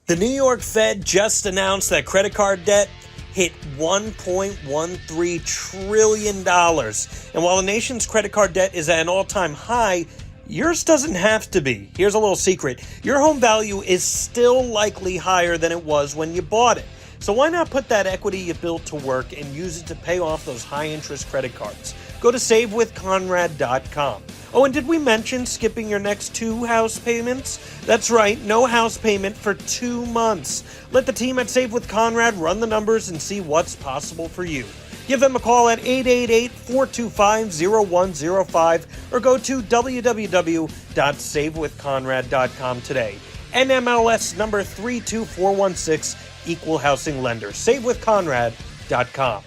The New York Fed just announced that credit card debt hit $1.13 trillion. And while the nation's credit card debt is at an all-time high, yours doesn't have to be. Here's a little secret. Your home value is still likely higher than it was when you bought it. So why not put that equity you built to work and use it to pay off those high-interest credit cards? Go to SaveWithConrad.com. Oh, and did we mention skipping your next 2 house payments? That's right, no house payment for 2 months. Let the team at Save with Conrad run the numbers and see what's possible for you. Give them a call at 888-425-0105 or go to www.savewithconrad.com today. NMLS number 32416, Equal Housing Lender. SaveWithConrad.com.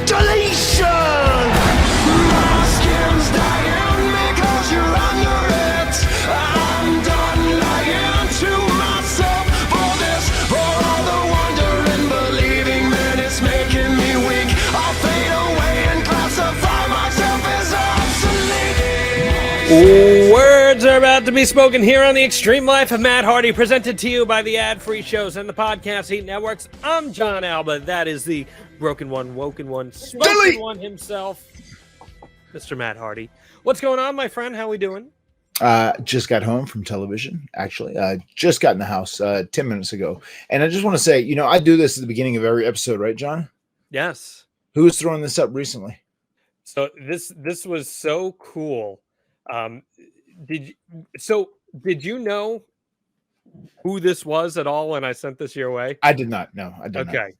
Deletion! My skin's dying because you're under it. I'm done lying to myself for this. For all the wonder and believing, man, it's making me weak. I'll fade away and classify myself as obsolete. Words are about to be spoken here on the Extreme Life of Matt Hardy, presented to you by the ad-free shows and the Podcast Heat Networks. I'm John Alba. That is the broken one, woken one, spoken one himself, Mr. Matt Hardy. What's going on, my friend? How we doing? Just got home from television, actually. Just got in the house 10 minutes ago. And I just want to say, you know, I do this at the beginning of every episode, right, John? Yes. Who was throwing this up recently? So this was so cool. Did you know who this was at all when I sent this your way? I did not. No, I did not. Okay.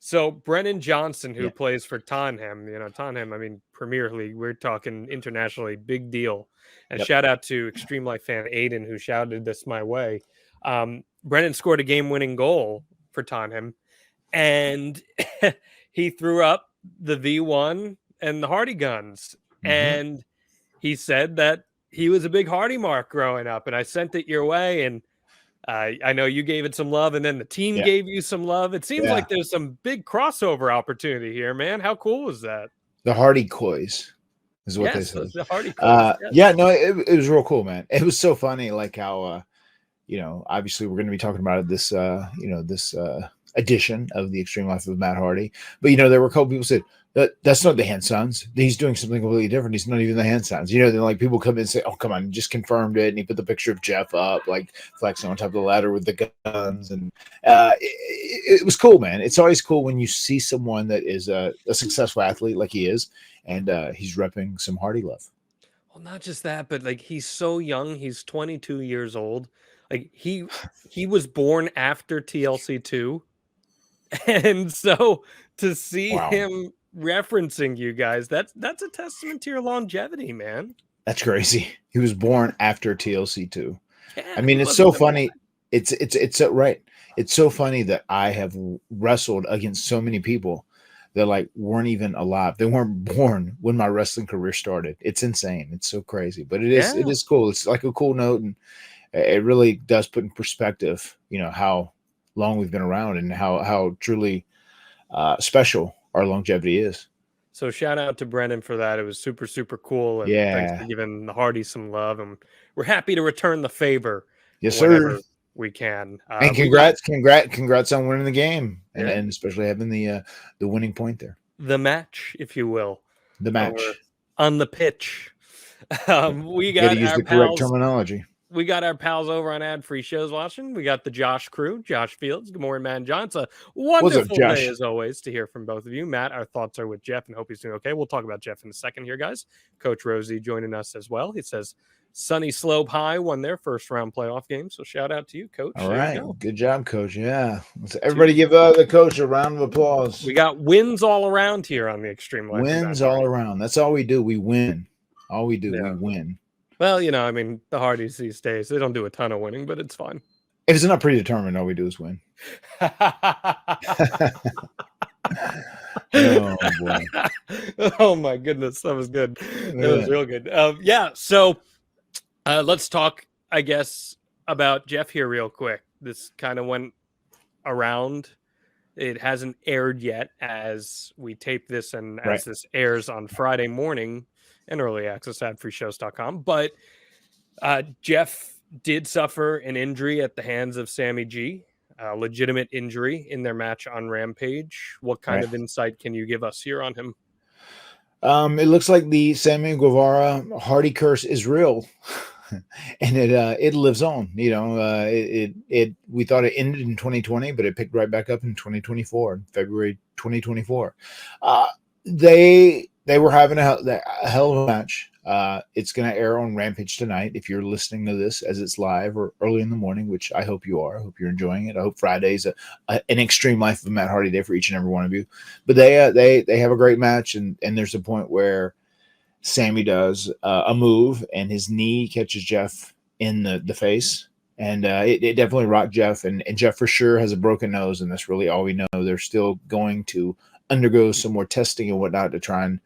So Brennan Johnson, who plays for Tottenham, Tottenham, I mean, Premier League, we're talking internationally, big deal. And shout out to Extreme Life fan Aiden, who shouted this my way. Brennan scored a game-winning goal for Tottenham, and he threw up the V1 and the Hardy guns. Mm-hmm. And he said that he was a big Hardy mark growing up, and I sent it your way, and I know you gave it some love, and then the team gave you some love. It seems like there's some big crossover opportunity here, man. How cool is that? The Hardy Coys is what they said. The Hardy Coys. It was real cool, man. It was so funny, like how, obviously we're going to be talking about it this edition of the Extreme Life of Matt Hardy. But, there were a couple people said, that's not the hand signs. He's doing something completely different. He's not even the hand signs. Then like people come in and say, oh, come on, just confirmed it. And he put the picture of Jeff up, like flexing on top of the ladder with the guns. And it was cool, man. It's always cool when you see someone that is a successful athlete like he is, and he's repping some Hardy love. Well, not just that, but like he's so young. He's 22 years old. Like he was born after TLC 2. And so to see him referencing you guys, that's a testament to your longevity, man. That's crazy. He was born after TLC 2. Yeah, I mean, it's so funny. It's so right. It's so funny that I have wrestled against so many people that like weren't even alive. They weren't born when my wrestling career started. It's insane. It's so crazy, but it is cool. It's like a cool note, and it really does put in perspective, how long we've been around and how truly special our longevity is. So shout out to Brennan for that. It was super, super cool. And thanks for giving the Hardy some love. And we're happy to return the favor. Yes, sir. We can. And congrats on winning the game, and especially having the winning point there. The match, if you will. The match. On the pitch. We got to use the correct terminology. We got our pals over on Ad Free Shows watching. We got the Josh crew, Josh Fields. Good morning, man. John. It's a wonderful day, as always, to hear from both of you. Matt, our thoughts are with Jeff, and hope he's doing okay. We'll talk about Jeff in a second here, guys. Coach Rosie joining us as well. He says Sunny Slope High won their first round playoff game. So shout out to you, Coach. All right. Good job, Coach. Yeah. Let's everybody give the coach a round of applause. We got wins all around here on the Extreme Life. Wins all around. That's all we do. We win. All we do, we win. Well, the Hardys these days, they don't do a ton of winning, but it's fun. If it's not predetermined, all we do is win. Oh, boy. Oh, my goodness. That was good. That was real good. So let's talk, I guess, about Jeff here real quick. This kind of went around It hasn't aired yet as we tape this and Right. as this airs on Friday morning and early access at freeshows.com. But Jeff did suffer an injury at the hands of Sammy G, a legitimate injury in their match on Rampage. What kind Right. of insight can you give us here on him? It looks like the Sammy Guevara Hardy curse is real. And it lives on. You know, we thought it ended in 2020, but it picked right back up in 2024, February 2024. They were having a hell of a match. It's going to air on Rampage tonight. If you're listening to this as it's live or early in the morning, which I hope you are. I hope you're enjoying it. I hope Friday's an extreme life of Matt Hardy day for each and every one of you. But they have a great match, and there's a point where Sammy does a move and his knee catches Jeff in the face, and it definitely rocked Jeff, and Jeff for sure has a broken nose, and that's really all we know. They're still going to undergo some more testing and whatnot to try and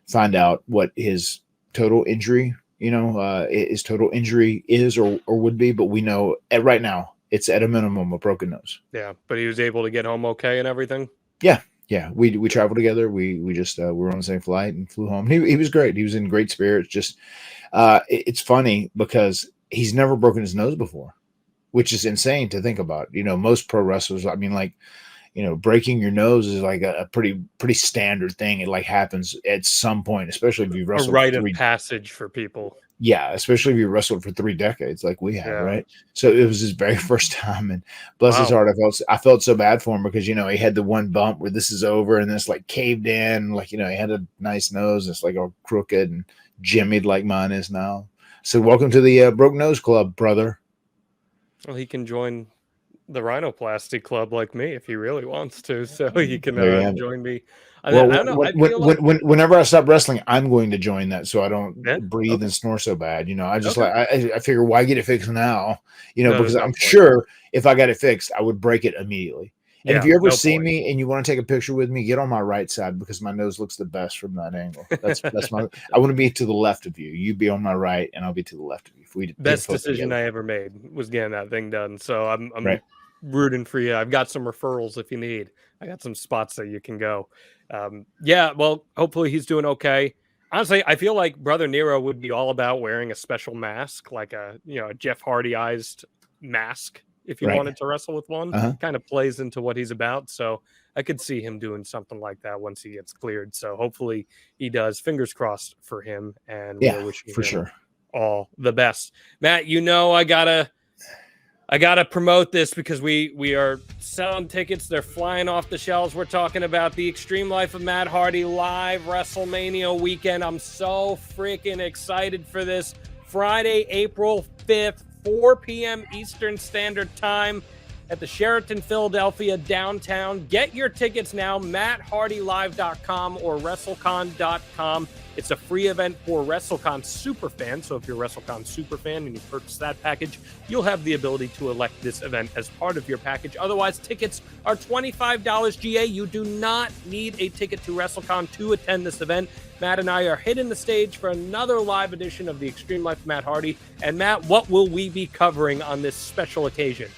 find out what his total injury, his total injury is or would be, but we know right now it's at a minimum a broken nose. Yeah, but he was able to get home okay and everything. Yeah, we traveled together. We just we were on the same flight and flew home. He was great. He was in great spirits. Just it's funny because he's never broken his nose before, which is insane to think about. You know, most pro wrestlers, I mean, like, you know, breaking your nose is like a pretty standard thing. It like happens at some point, especially if you've wrestled A rite of passage for people. Yeah, especially if you wrestled for 3 decades like we have, right? So it was his very first time, and bless his heart, I felt so bad for him because, you know, he had the one bump where this is over and this like caved in, like, you know, he had a nice nose. It's like all crooked and jimmied like mine is now. So welcome to the Broke Nose Club, brother. Well, he can join the rhinoplasty club like me if he really wants to, so he can join me. Whenever I stop wrestling, I'm going to join that so I don't breathe and snore so bad. You know, I just I figure, why get it fixed now? You know, because I'm sure if I got it fixed, I would break it immediately. And if you ever see me and you want to take a picture with me, get on my right side because my nose looks the best from that angle. That's I want to be to the left of you. You be on my right, and I'll be to the left of you. If we best decision I ever made was getting that thing done. So I'm rooting for you. I've got some referrals if you need. I got some spots that you can go. Well, hopefully he's doing okay. Honestly, I feel like Brother Nero would be all about wearing a special mask, like a Jeff Hardy-ized mask. If you wanted to wrestle with one, kind of plays into what he's about. So I could see him doing something like that once he gets cleared. So hopefully he does. Fingers crossed for him. And we're wishing him all the best. Matt, you know, I gotta promote this because we are selling tickets. They're flying off the shelves. We're talking about the Extreme Life of Matt Hardy live WrestleMania weekend. I'm so freaking excited for this. Friday, April 5th, 4 p.m. Eastern Standard Time at the Sheraton Philadelphia downtown. Get your tickets now, MattHardyLive.com or WrestleCon.com. It's a free event for WrestleCon superfans. So if you're a WrestleCon superfan and you purchase that package, you'll have the ability to elect this event as part of your package. Otherwise, tickets are $25 GA. You do not need a ticket to WrestleCon to attend this event. Matt and I are hitting the stage for another live edition of the Extreme Life of Matt Hardy. And Matt, what will we be covering on this special occasion?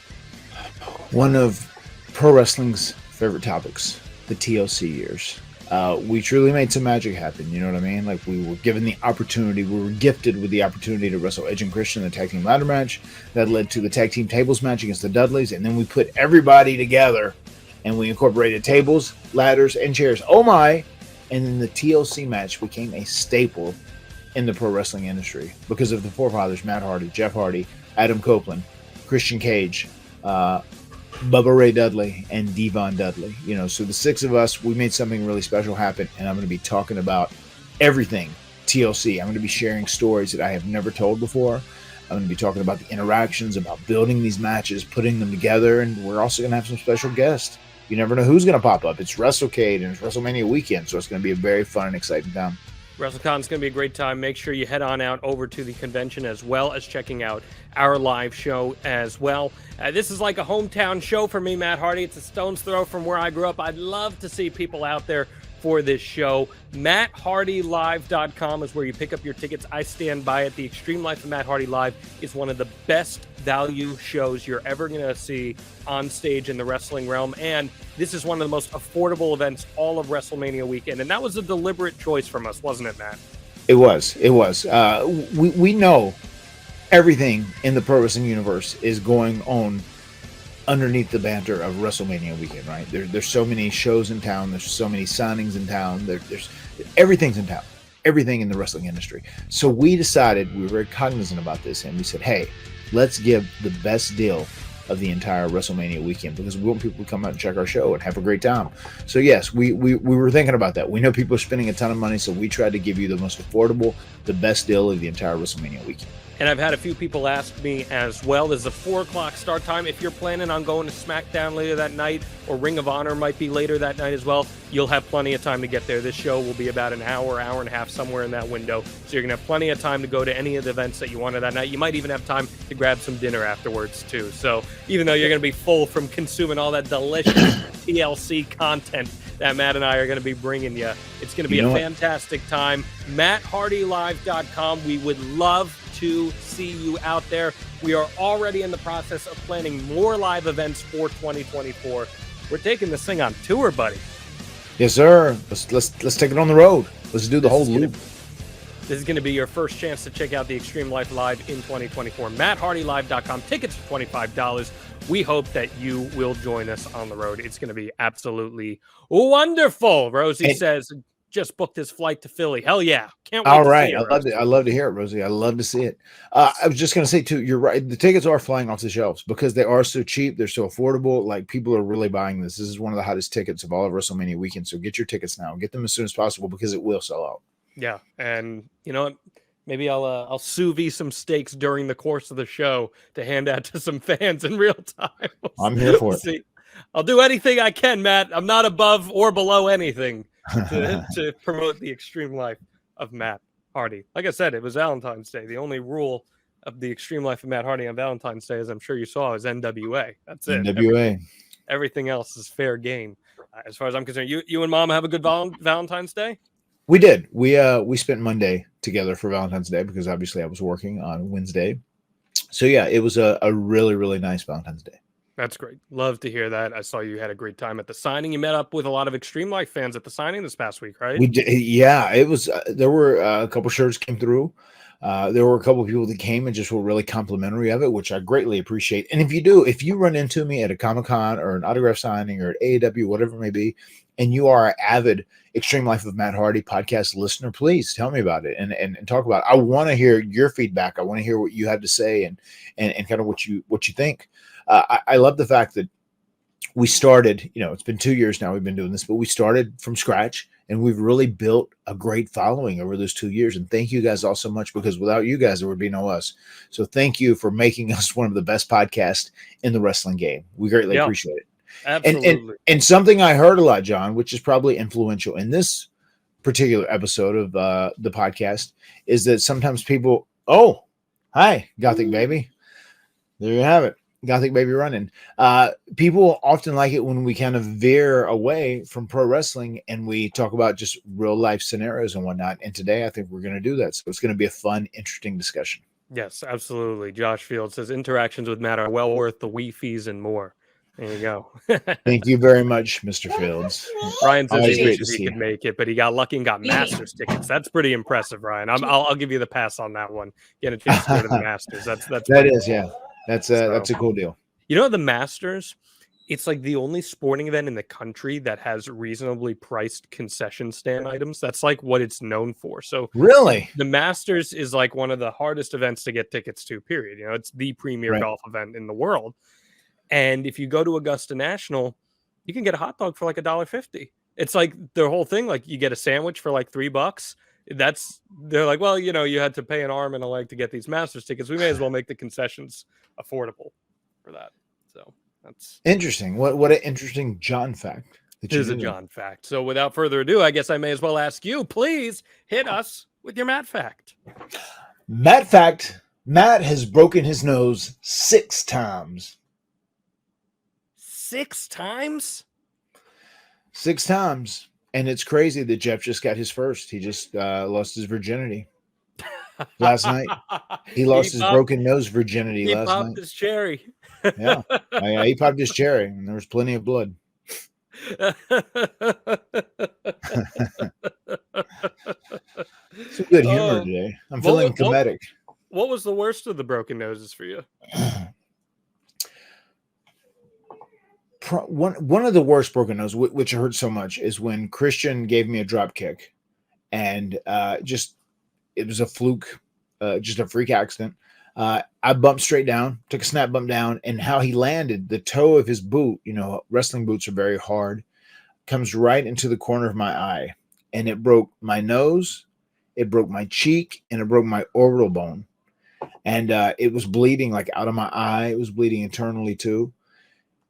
One of pro wrestling's favorite topics, the TLC years. We truly made some magic happen. You know what I mean? Like, we were given the opportunity, we were gifted with the opportunity to wrestle Edge and Christian in the tag team ladder match. That led to the tag team tables match against the Dudleys. And then we put everybody together and we incorporated tables, ladders, and chairs. Oh my! And then the TLC match became a staple in the pro wrestling industry because of the forefathers, Matt Hardy, Jeff Hardy, Adam Copeland, Christian Cage, Bubba Ray Dudley, and Devon Dudley. You know, so the 6 of us, we made something really special happen, and I'm going to be talking about everything TLC. I'm going to be sharing stories that I have never told before. I'm going to be talking about the interactions, about building these matches, putting them together, and we're also going to have some special guests. You never know who's going to pop up. It's WrestleCade and it's WrestleMania weekend, so it's going to be a very fun and exciting time. WrestleCon is going to be a great time. Make sure you head on out over to the convention as well as checking out our live show as well. This is like a hometown show for me, Matt Hardy. It's a stone's throw from where I grew up. I'd love to see people out there for this show. MattHardyLive.com is where you pick up your tickets. I stand by it. The Extreme Life of Matt Hardy Live is one of the best value shows you're ever going to see on stage in the wrestling realm. And this is one of the most affordable events all of WrestleMania weekend. And that was a deliberate choice from us, wasn't it, Matt? It was. We know everything in the pro wrestling universe is going on underneath the banter of WrestleMania weekend, right? There's so many shows in town. There's so many signings in town. There's everything's in town. Everything in the wrestling industry. So we decided, we were very cognizant about this, and we said, hey, let's give the best deal of the entire WrestleMania weekend, because we want people to come out and check our show and have a great time. So yes, we were thinking about that. We know people are spending a ton of money, so we tried to give you the most affordable, the best deal of the entire WrestleMania weekend. And I've had a few people ask me as well. There's a 4 o'clock start time. If you're planning on going to SmackDown later that night, or Ring of Honor might be later that night as well, you'll have plenty of time to get there. This show will be about an hour and a half, somewhere in that window. So you're going to have plenty of time to go to any of the events that you wanted that night. You might even have time to grab some dinner afterwards, too. So even though you're going to be full from consuming all that delicious TLC content that Matt and I are going to be bringing you, it's going to be a fantastic time. MattHardyLive.com. We would love to see you out there. We are already in the process of planning more live events for 2024. We're taking this thing on tour, buddy. Yes, sir. Let's take it on the road. Let's do the whole loop. This is going to be your first chance to check out the Extreme Life Live in 2024. MattHardyLive.com. Tickets for $25. We hope that you will join us on the road. It's going to be absolutely wonderful. Rosie says, just booked his flight to Philly. Hell yeah. Can't wait All to right. see it, I love to hear it, Rosie. I love to see it. I was just going to say, too, you're right. The tickets are flying off the shelves because they are so cheap. They're so affordable. Like, people are really buying this. This is one of the hottest tickets of all of WrestleMania weekend. So get your tickets now. Get them as soon as possible because it will sell out. Yeah. And you know what? Maybe I'll sous vide some steaks during the course of the show to hand out to some fans in real time. I'm here for it. See. I'll do anything I can, Matt. I'm not above or below anything to promote the Extreme Life of Matt Hardy. Like I said, it was Valentine's Day. The only rule of the Extreme Life of Matt Hardy on Valentine's Day, as I'm sure you saw, is NWA. That's it. NWA. Everything else is fair game. As far as I'm concerned, you and Mom have a good Valentine's Day? We did. We spent Monday together for Valentine's Day because obviously I was working on Wednesday. So yeah, it was a really, really nice Valentine's Day. That's great. Love to hear that. I saw you had a great time at the signing. You met up with a lot of Extreme Life fans at the signing this past week, right? We did, yeah, it was. There were a couple shirts came through. There were a couple of people that came and just were really complimentary of it, which I greatly appreciate. And if you run into me at a Comic-Con or an autograph signing or at AEW, whatever it may be, and you are an avid Extreme Life of Matt Hardy podcast listener, please tell me about it and talk about it. I want to hear your feedback. I want to hear what you have to say and kind of what you think. I love the fact that we started, it's been 2 years now we've been doing this, but we started from scratch and we've really built a great following over those 2 years. And thank you guys all so much, because without you guys, there would be no us. So thank you for making us one of the best podcasts in the wrestling game. We greatly appreciate it. Absolutely. And something I heard a lot, John, which is probably influential in this particular episode of the podcast, is that sometimes people, oh, hi, Gothic Baby. There you have it. Gothic Baby running. People often like it when we kind of veer away from pro wrestling and we talk about just real life scenarios and whatnot. And today I think we're going to do that. So it's going to be a fun, interesting discussion. Yes, absolutely. Josh Field says interactions with Matt are well worth the Wii fees and more. There you go. Thank you very much, Mr. Fields. Ryan says Always he great wishes to he see could make it, but he got lucky and got Masters tickets. That's pretty impressive, Ryan. I'll give you the pass on that one. Get a chance to go to the Masters. That's that is, yeah. That's a cool deal. You know, the Masters, it's like the only sporting event in the country that has reasonably priced concession stand items. That's like what it's known for. So really, the Masters is like one of the hardest events to get tickets to, period. It's the premier golf event in the world. And if you go to Augusta National, you can get a hot dog for like $1.50. It's like their whole thing. Like you get a sandwich for like $3. They're like, well, you had to pay an arm and a leg to get these Masters tickets. We may as well make the concessions affordable for that. So that's interesting. What an interesting John fact. It is a John fact. So without further ado, I guess I may as well ask you, please hit us with your Matt fact. Matt fact. Matt has broken his nose 6 times. 6 times? 6 times. And it's crazy that Jeff just got his first. He just lost his virginity last night. He lost his broken nose virginity He last night. popped his cherry. Yeah. He popped his cherry, and there was plenty of blood. Some good humor today. I'm feeling comedic. What was the worst of the broken noses for you? One of the worst broken noses, which hurt so much, is when Christian gave me a drop kick, and it was a fluke, just a freak accident. I bumped straight down, took a snap bump down, and how he landed, the toe of his boot, wrestling boots are very hard, comes right into the corner of my eye, and it broke my nose, it broke my cheek, and it broke my orbital bone. And it was bleeding like out of my eye. It was bleeding internally too.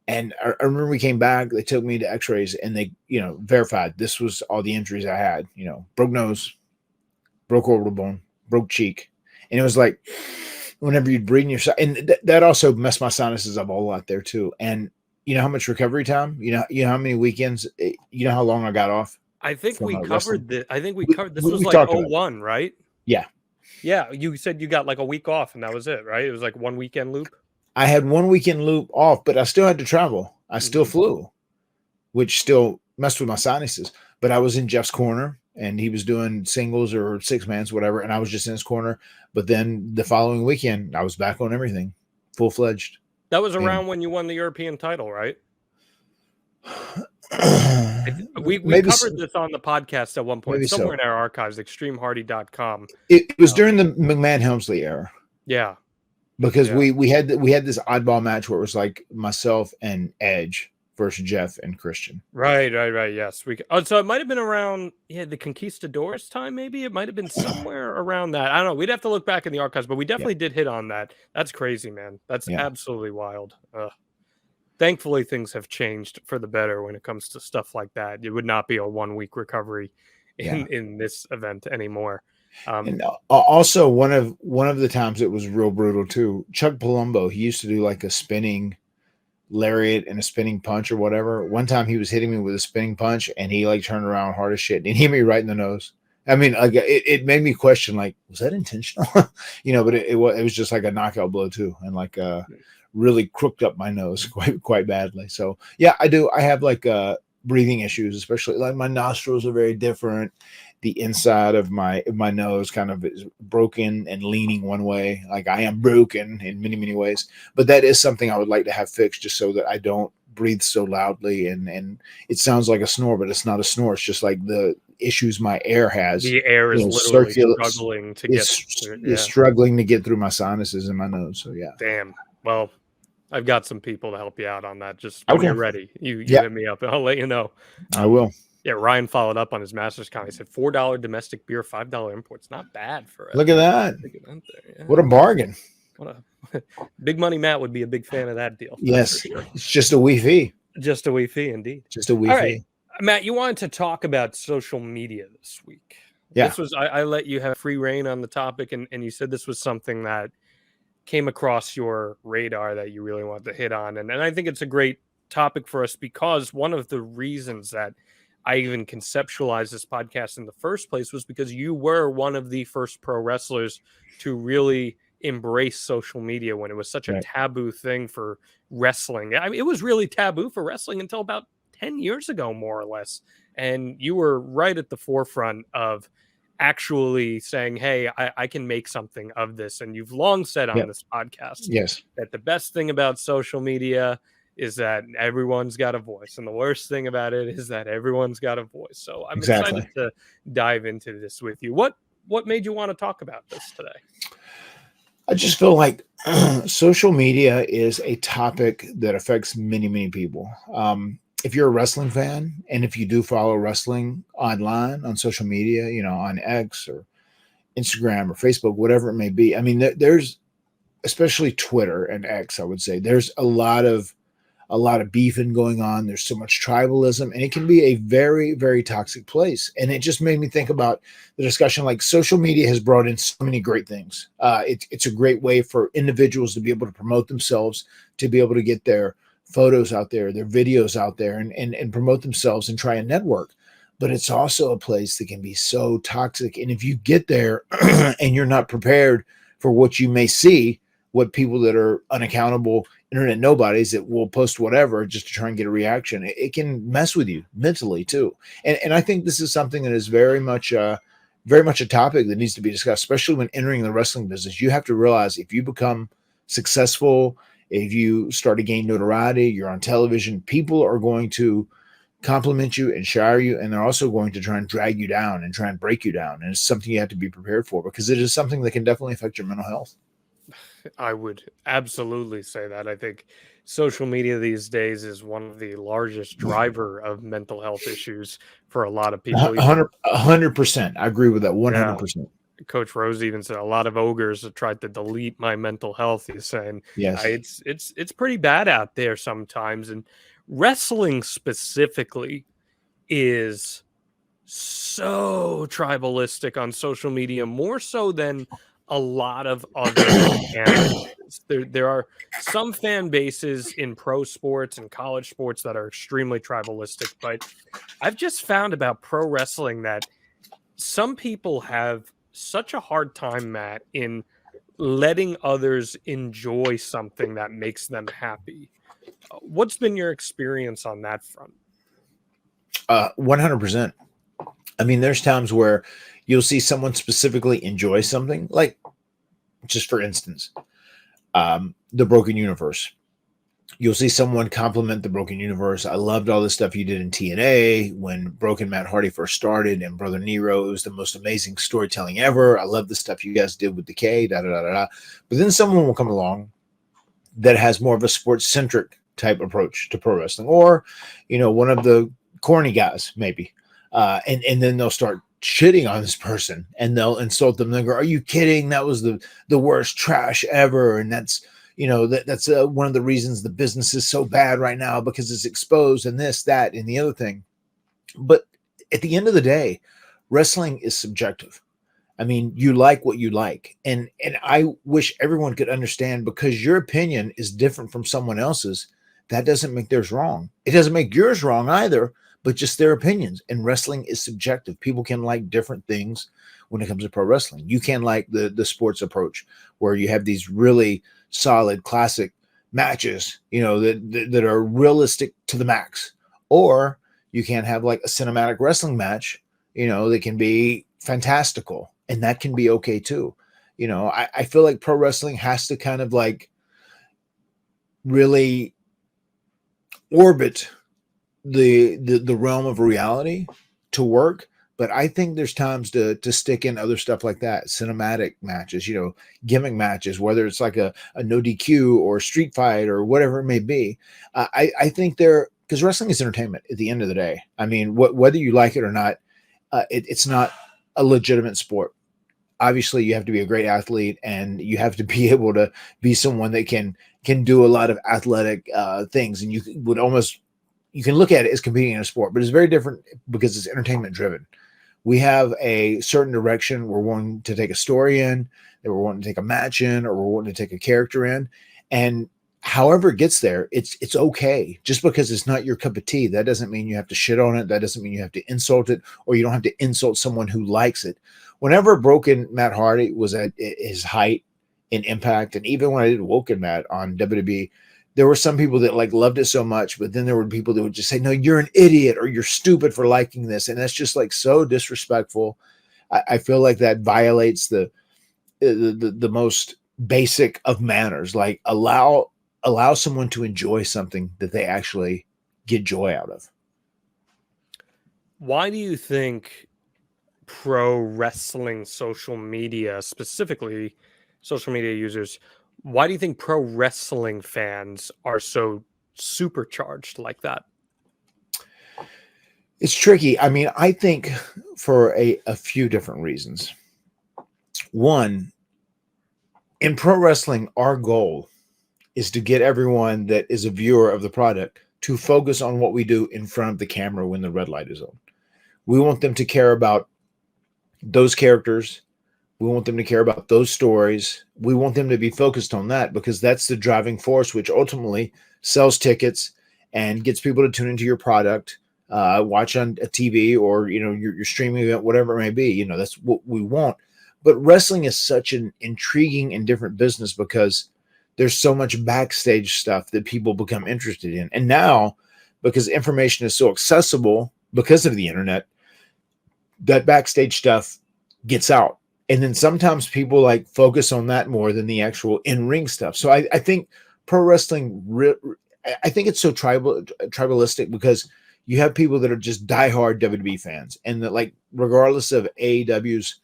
And I remember we came back, they took me to x-rays, and they, verified this was all the injuries I had, broke nose, broke orbital bone, broke cheek. And it was like, whenever you'd breathe in your side, and that also messed my sinuses up a whole lot there too. And you know how much recovery time, you know how many weekends, you know how long I got off? I think we covered this. I think we covered this. Was like 01, right? Yeah. Yeah. You said you got like a week off and that was it, right? It was like 1 weekend loop. I had 1 weekend loop off, but I still had to travel. I still flew, which still messed with my sinuses. But I was in Jeff's corner, and he was doing singles or six mans, whatever, and I was just in his corner. But then the following weekend, I was back on everything, full fledged. That was around when you won the European title, right? We covered this on the podcast at one point, somewhere in our archives, extremehardy.com. It was during the McMahon-Helmsley era. Yeah. Because we had this oddball match where it was like myself and Edge versus Jeff and Christian. Right. Yes. So it might have been around the Conquistadors time, maybe. It might have been somewhere around that. I don't know. We'd have to look back in the archives, but we definitely did hit on that. That's crazy, man. That's absolutely wild. Thankfully, things have changed for the better when it comes to stuff like that. It would not be a 1 week recovery in this event anymore. And also one of the times it was real brutal too. Chuck Palumbo, he used to do like a spinning lariat and a spinning punch or whatever. One time he was hitting me with a spinning punch, and he like turned around hard as shit and hit me right in the nose. I mean, like it made me question, like, was that intentional? But it was just like a knockout blow too, and like really crooked up my nose quite badly. So yeah, I have like breathing issues, especially like my nostrils are very different. The inside of my nose kind of is broken and leaning one way. Like I am broken in many, many ways. But that is something I would like to have fixed, just so that I don't breathe so loudly. And it sounds like a snore, but it's not a snore. It's just like the issues my air has. The air is literally struggling to get through. It's struggling to get through my sinuses and my nose. So yeah. Damn. Well, I've got some people to help you out on that. Just when you're ready, you hit me up and I'll let you know. I will. Yeah, Ryan followed up on his master's comment. He said $4 domestic beer, $5 imports. Not bad for it. Look at that. What a bargain. What a Big Money Matt would be a big fan of that deal. Yes. Sure. It's just a wee fee. Just a wee fee, indeed. Just a wee All fee. Right. Matt, you wanted to talk about social media this week. Yeah. This was I let you have free reign on the topic, and you said this was something that came across your radar that you really wanted to hit on. And I think it's a great topic for us, because one of the reasons that I even conceptualized this podcast in the first place was because you were one of the first pro wrestlers to really embrace social media when it was such a taboo thing for wrestling. I mean, it was really taboo for wrestling until about 10 years ago, more or less. And you were right at the forefront of actually saying, hey, I can make something of this. And you've long said on this podcast that the best thing about social media is that everyone's got a voice, and the worst thing about it is that everyone's got a voice. So I'm excited to dive into this with you. What made you want to talk about this today? I just feel like social media is a topic that affects many, many people. If you're a wrestling fan, and if you do follow wrestling online on social media, on X or Instagram or Facebook, whatever it may be, I mean, there's, especially Twitter and X, I would say, there's a lot of beefing going on. There's so much tribalism, and it can be a very, very toxic place. And it just made me think about the discussion. Like, social media has brought in so many great things. It's a great way for individuals to be able to promote themselves, to be able to get their photos out there, their videos out there, and promote themselves and try and network. but it's also a place that can be so toxic. And if you get there and you're not prepared for what you may see, what people that are unaccountable internet nobodies that will post whatever just to try and get a reaction, it can mess with you mentally too. And I think this is something that is very much a topic that needs to be discussed, especially when entering the wrestling business. You have to realize if you become successful, if you start to gain notoriety, you're on television, people are going to compliment you and shower you, and they're also going to try and drag you down and try and break you down. And it's something you have to be prepared for, because it is something that can definitely affect your mental health. I would absolutely say that. I think social media these days is one of the largest driver of mental health issues for a lot of people. 100%. I agree with that. 100%. Coach Rose even said a lot of ogres have tried to delete my mental health. He's saying, yes, it's pretty bad out there sometimes. And wrestling specifically is so tribalistic on social media, more so than a lot of other fan bases. There are some fan bases in pro sports and college sports that are extremely tribalistic, but I've just found about pro wrestling that some people have such a hard time, Matt, in letting others enjoy something that makes them happy. What's been your experience on that front? 100%. I mean, there's times where you'll see someone specifically enjoy something, like, just for instance, the Broken Universe. You'll see someone compliment the Broken Universe. I loved all the stuff you did in TNA when Broken Matt Hardy first started, and Brother Nero. It was the most amazing storytelling ever. I love the stuff you guys did with the K, da da da da. But then someone will come along that has more of a sports-centric type approach to pro wrestling, or, you know, one of the corny guys, maybe. And then they'll start shitting on this person, and they'll insult them. They'll go, "Are you kidding? That was the worst trash ever." And that's, you know, that's one of the reasons the business is so bad right now, because it's exposed, and this, that, and the other thing. But at the end of the day, wrestling is subjective. I mean, you like what you like. And I wish everyone could understand, because your opinion is different from someone else's, that doesn't make theirs wrong. It doesn't make yours wrong either, but just their opinions. And wrestling is subjective. People can like different things when it comes to pro wrestling. You can like the sports approach, where you have these really solid classic matches, you know, that are realistic to the max. Or you can have like a cinematic wrestling match, you know, that can be fantastical, and that can be okay too. You know, I feel like pro wrestling has to kind of like really orbit the realm of reality to work. But I think there's times to stick in other stuff like that, cinematic matches, you know, gimmick matches, whether it's like a no DQ or street fight or whatever it may be. I think because wrestling is entertainment at the end of the day. I mean, whether you like it or not, it's not a legitimate sport. Obviously, you have to be a great athlete, and you have to be able to be someone that can do a lot of athletic things. And you can look at it as competing in a sport, but it's very different because it's entertainment driven. We have a certain direction we're wanting to take a story in, that we're wanting to take a match in, or we're wanting to take a character in. And however it gets there, it's okay. Just because it's not your cup of tea, that doesn't mean you have to shit on it. That doesn't mean you have to insult it, or you don't have to insult someone who likes it. Whenever Broken Matt Hardy was at his height in Impact, and even when I did Woken Matt on WWE, there were some people that like loved it so much, but then there were people that would just say, "No, you're an idiot, or you're stupid for liking this." And that's just like so disrespectful. I feel like that violates the most basic of manners. Like allow someone to enjoy something that they actually get joy out of. Why do you think pro wrestling social media, specifically social media users, why do you think pro wrestling fans are so supercharged like that? It's tricky. I mean, I think for a few different reasons. One, in pro wrestling, our goal is to get everyone that is a viewer of the product to focus on what we do in front of the camera when the red light is on. We want them to care about those characters. We want them to care about those stories. We want them to be focused on that, because that's the driving force, which ultimately sells tickets and gets people to tune into your product, watch on a TV or, your streaming event, whatever it may be. That's what we want. But wrestling is such an intriguing and different business because there's so much backstage stuff that people become interested in. And now, because information is so accessible because of the internet, that backstage stuff gets out. And then sometimes people like focus on that more than the actual in-ring stuff. So I think pro wrestling, I think it's so tribalistic because you have people that are just diehard WWE fans, and that, like, regardless of AEW's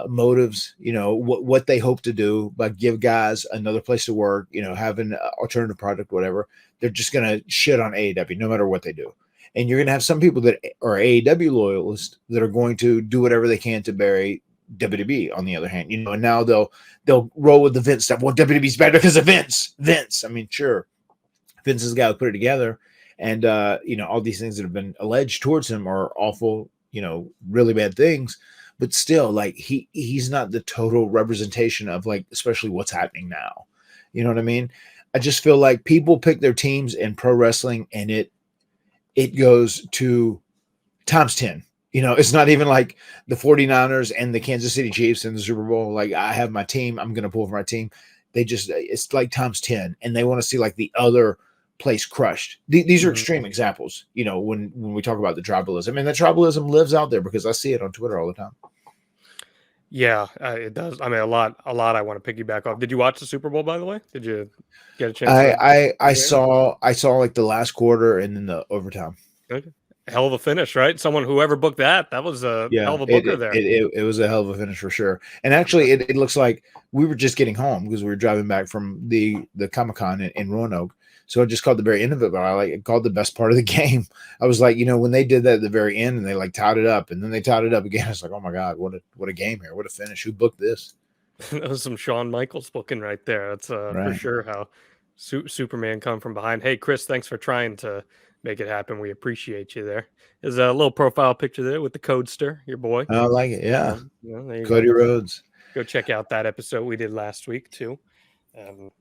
motives, what they hope to do, like give guys another place to work, have an alternative product, whatever, they're just going to shit on AEW no matter what they do. And you're going to have some people that are AEW loyalists that are going to do whatever they can to bury WWE, on the other hand, and now they'll roll with the Vince stuff. Well, WWE's better because of Vince. I mean, sure, Vince is the guy who put it together, and all these things that have been alleged towards him are awful, really bad things. But still, like, he's not the total representation of, like, especially what's happening now. You know what I mean? I just feel like people pick their teams in pro wrestling, and it goes to times 10. It's not even like the 49ers and the Kansas City Chiefs in the Super Bowl. Like, I have my team, I'm going to pull for my team. It's like times 10, and they want to see like the other place crushed. These are extreme examples, when we talk about the tribalism, and the tribalism lives out there because I see it on Twitter all the time. Yeah, it does. I mean, a lot I want to piggyback off. Did you watch the Super Bowl, by the way? Did you get a chance? I saw like the last quarter and then the overtime. Okay. Hell of a finish, right? Whoever booked that was a hell of a booker there. It was a hell of a finish for sure. And actually, it looks like we were just getting home because we were driving back from the Comic-Con in Roanoke. So I just caught the very end of it, but I called the best part of the game. I was like, when they did that at the very end and they like tied it up and then they tied it up again, I was like, oh my God, what a game here. What a finish. Who booked this? That was some Shawn Michaels booking right there. That's for sure how Superman come from behind. Hey, Chris, thanks for trying to make it happen. We appreciate you there. There's a little profile picture there with the Codester, your boy. I like it. Yeah. Cody Rhodes. Go check out that episode we did last week too.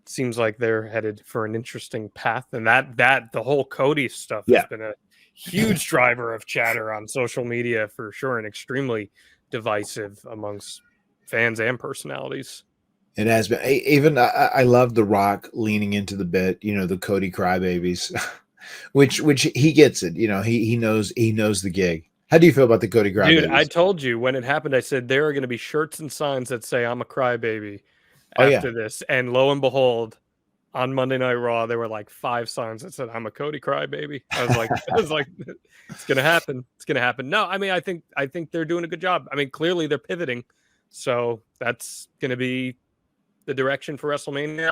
Seems like they're headed for an interesting path, and that the whole Cody stuff has been a huge driver of chatter on social media for sure, and extremely divisive amongst fans and personalities. It has been. Even I love The Rock leaning into the bit, the Cody crybabies, which he gets it. He knows the gig. How do you feel about the Cody crybabies? Dude, I told you when it happened, I said there are going to be shirts and signs that say I'm a crybaby after this, and lo and behold, on Monday Night Raw there were like 5 signs that said I'm a Cody crybaby. I was like it's gonna happen. No, I mean, I think they're doing a good job. I mean, clearly they're pivoting, so that's gonna be the direction for WrestleMania.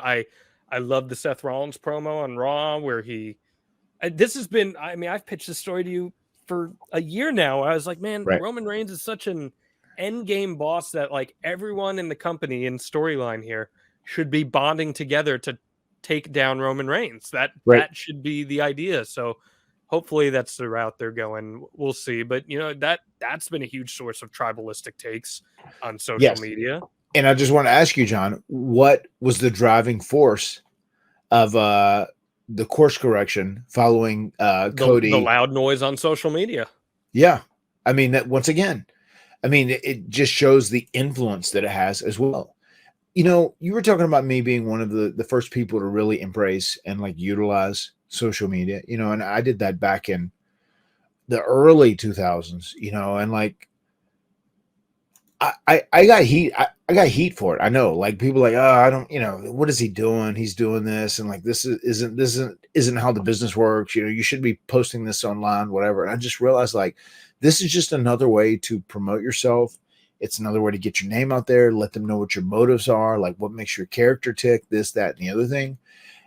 I love the Seth Rollins promo on Raw where this has been, I mean, I've pitched this story to you for a year now. I was like, man, Roman Reigns is such an end game boss that like everyone in the company in storyline here should be bonding together to take down Roman Reigns. That should be the idea. So hopefully that's the route they're going. We'll see. But that's been a huge source of tribalistic takes on social media. And I just want to ask you, John, what was the driving force of the course correction following Cody? The loud noise on social media. Yeah. I mean, that once again, it just shows the influence that it has as well. You were talking about me being one of the first people to really embrace and like utilize social media, and I did that back in the early 2000s, and like I got heat. I got heat for it. I know, like people like, oh, I don't, what is he doing? He's doing this, and like this isn't how the business works. You should be posting this online, whatever. And I just realized like this is just another way to promote yourself. It's another way to get your name out there, let them know what your motives are, like what makes your character tick, this, that, and the other thing.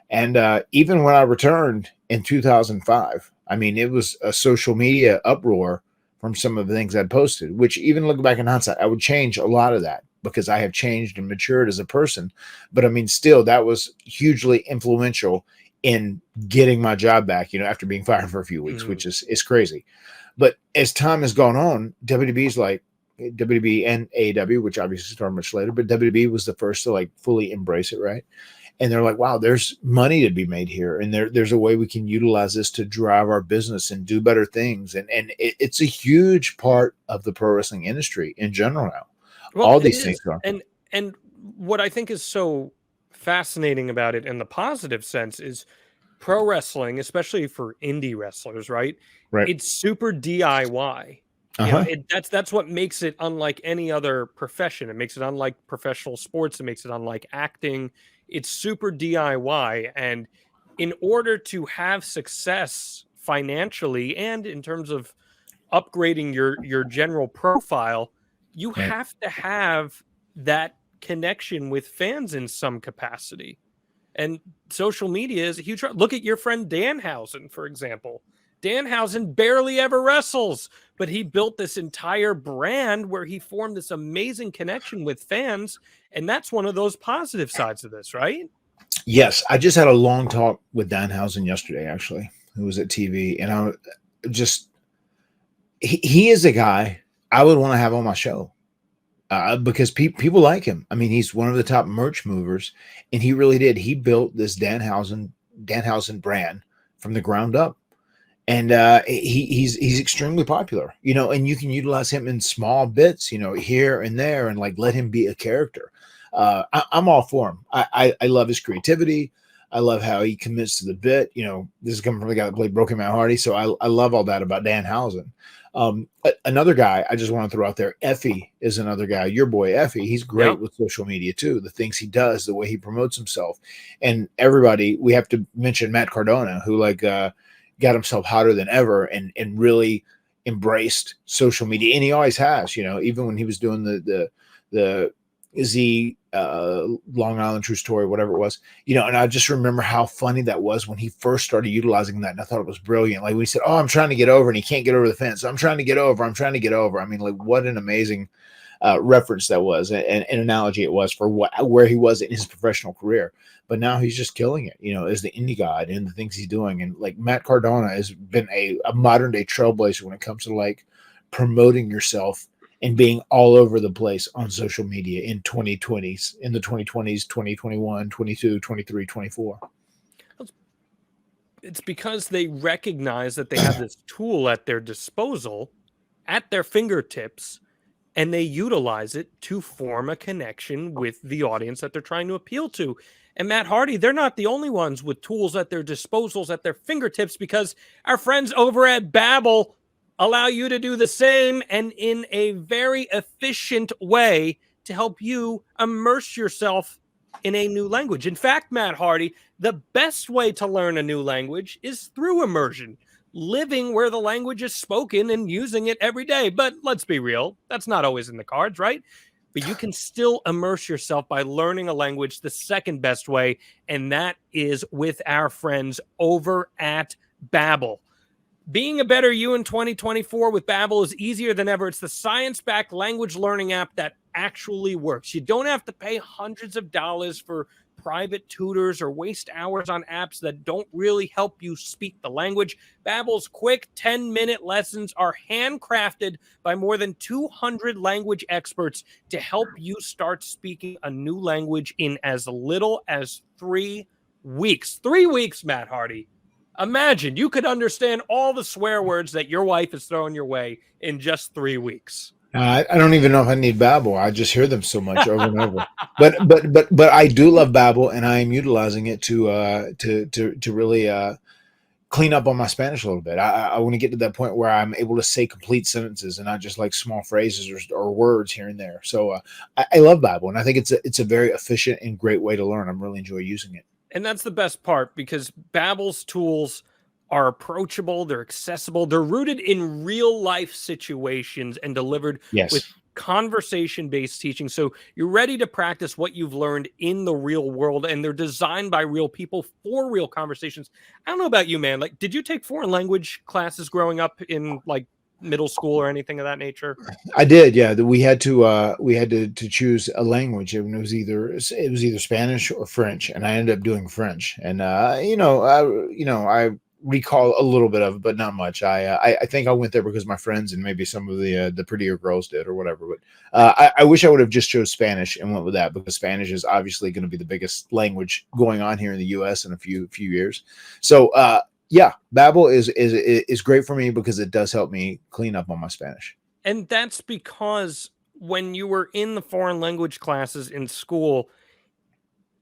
And even when I returned in 2005, I mean, it was a social media uproar from some of the things I'd posted, which even looking back in hindsight, I would change a lot of that because I have changed and matured as a person. But I mean, still, that was hugely influential in getting my job back, after being fired for a few weeks, which is crazy. But as time has gone on, WWE's like, WWE and AEW, which obviously started much later, but WWE was the first to like fully embrace it, right? and they're like, wow, there's money to be made here, and there's a way we can utilize this to drive our business and do better things, and it's a huge part of the pro wrestling industry in general now. Well, All it these is. things are. And what I think is so fascinating about it in the positive sense is pro wrestling, especially for indie wrestlers, right? Right. It's super DIY. Uh-huh. That's what makes it unlike any other profession. It makes it unlike professional sports. It makes it unlike acting. It's super DIY. And in order to have success financially and in terms of upgrading your general profile, you Right. have to have that connection with fans in some capacity. And social media is a huge. Look at your friend Danhausen, for example. Danhausen barely ever wrestles, but he built this entire brand where he formed this amazing connection with fans. And that's one of those positive sides of this, right? Yes, I just had a long talk with Danhausen yesterday, actually, who was at TV, and I just he is a guy I would want to have on my show. Because people like him. I mean, he's one of the top merch movers, and he really did. He built this Danhausen brand from the ground up, and he's extremely popular. You know, and you can utilize him in small bits, you know, here and there, and like let him be a character. I'm all for him. I love his creativity. I love how he commits to the bit. You know, this is coming from the guy that played Broken Matt Hardy, so I love all that about Danhausen. Another guy I just want to throw out there, Effie is another guy. Your boy Effie, he's great Yep. with social media too. The things he does, the way he promotes himself, and everybody. We have to mention Matt Cardona, who got himself hotter than ever, and really embraced social media, and he always has. You know, even when he was doing the Z Long Island True Story, whatever it was, you know, and I just remember how funny that was when he first started utilizing that, and I thought it was brilliant. Like we said, oh, I'm trying to get over, and he can't get over the fence. I'm trying to get over. I'm trying to get over. I mean, like what an amazing reference that was, and an analogy it was for where he was in his professional career. But now he's just killing it, you know, as the indie god and the things he's doing. And like Matt Cardona has been a modern day trailblazer when it comes to like promoting yourself and being all over the place on social media in 2020s, in the 2020s, 2021, 22, 23, 24. It's because they recognize that they have this tool at their disposal, at their fingertips, and they utilize it to form a connection with the audience that they're trying to appeal to. And Matt Hardy, they're not the only ones with tools at their disposals, at their fingertips, because our friends over at Babbel allow you to do the same, and in a very efficient way to help you immerse yourself in a new language. In fact, Matt Hardy, the best way to learn a new language is through immersion, living where the language is spoken and using it every day. But let's be real, that's not always in the cards, right? But you can still immerse yourself by learning a language the second best way, and that is with our friends over at Babbel. Being a better you in 2024 with Babbel is easier than ever. It's the science-backed language learning app that actually works. You don't have to pay hundreds of dollars for private tutors or waste hours on apps that don't really help you speak the language. Babbel's quick 10-minute lessons are handcrafted by more than 200 language experts to help you start speaking a new language in as little as 3 weeks. 3 weeks, Matt Hardy. Imagine you could understand all the swear words that your wife is throwing your way in just 3 weeks. I don't even know if I need Babbel. I just hear them so much over and over. But I do love Babbel, and I am utilizing it to really clean up on my Spanish a little bit. I want to get to that point where I'm able to say complete sentences and not just like small phrases or words here and there. So I love Babbel, and I think it's a very efficient and great way to learn. I'm really enjoy using it. And that's the best part, because Babbel's tools are approachable, they're accessible, they're rooted in real life situations and delivered Yes. with conversation-based teaching. So you're ready to practice what you've learned in the real world, and they're designed by real people for real conversations. I don't know about you, man. Like, did you take foreign language classes growing up in like middle school or anything of that nature? I did, yeah. We had to choose a language. It was either Spanish or French, and I ended up doing French. And I recall a little bit of it, but not much. I think I went there because my friends and maybe some of the prettier girls did or whatever. But I wish I would have just chose Spanish and went with that, because Spanish is obviously going to be the biggest language going on here in the U.S. in a few years. So yeah, Babbel is great for me because it does help me clean up on my Spanish. And that's because when you were in the foreign language classes in school,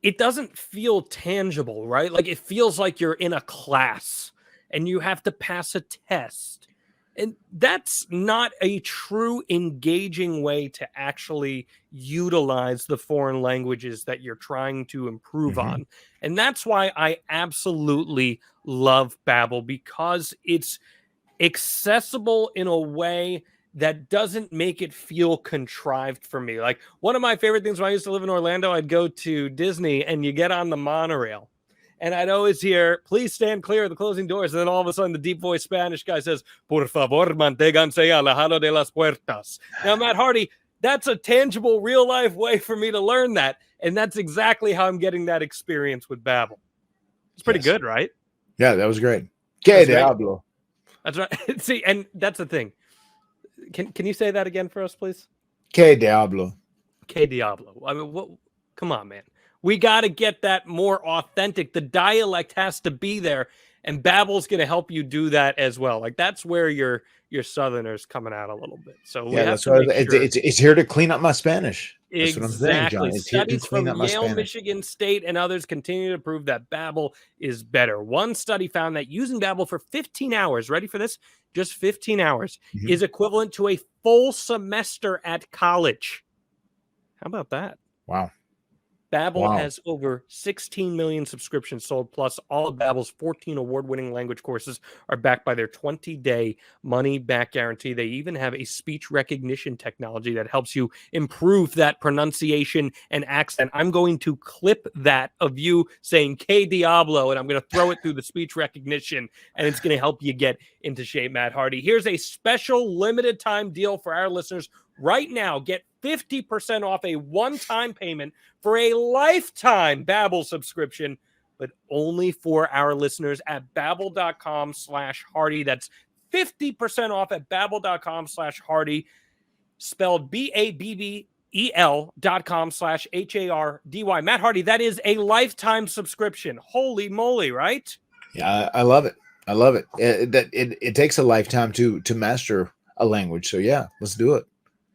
it doesn't feel tangible, right? Like it feels like you're in a class and you have to pass a test. And that's not a true engaging way to actually utilize the foreign languages that you're trying to improve on. And that's why I absolutely love Babbel, because it's accessible in a way that doesn't make it feel contrived for me. Like one of my favorite things when I used to live in Orlando, I'd go to Disney and you get on the monorail and I'd always hear, please stand clear of the closing doors. And then all of a sudden the deep voice Spanish guy says, por favor, manténganse alejado de las puertas. Now, Matt Hardy, that's a tangible real life way for me to learn that. And that's exactly how I'm getting that experience with Babbel. It's pretty good, right? Yeah, that was great. Que diablo. That's right. See, and that's the thing. Can you say that again for us, please? Que diablo. Que diablo. I mean, what? Come on, man. We got to get that more authentic. The dialect has to be there, and Babbel's going to help you do that as well. Like that's where your Southerners coming out a little bit. So yeah, that's right. It's here to clean up my Spanish. That's exactly. What I'm saying, John. It's studies from Yale, Michigan State, and others continue to prove that Babbel is better. One study found that using Babbel for 15 hours, ready for this? Just 15 hours, is equivalent to a full semester at college. How about that? Wow. Babbel has over 16 million subscriptions sold, plus all of Babbel's 14 award-winning language courses are backed by their 20-day money-back guarantee. They even have a speech recognition technology that helps you improve that pronunciation and accent. I'm going to clip that of you saying "Que Diablo," and I'm going to throw it through the speech recognition, and it's going to help you get into shape, Matt Hardy. Here's a special limited-time deal for our listeners right now. Get 50% off a one-time payment for a lifetime Babbel subscription, but only for our listeners at babbel.com/Hardy. That's 50% off at babbel.com/Hardy, spelled BABBEL.com/HARDY. Matt Hardy, that is a lifetime subscription. Holy moly, right? Yeah, I love it. I love it. It takes a lifetime to master a language. So yeah, let's do it.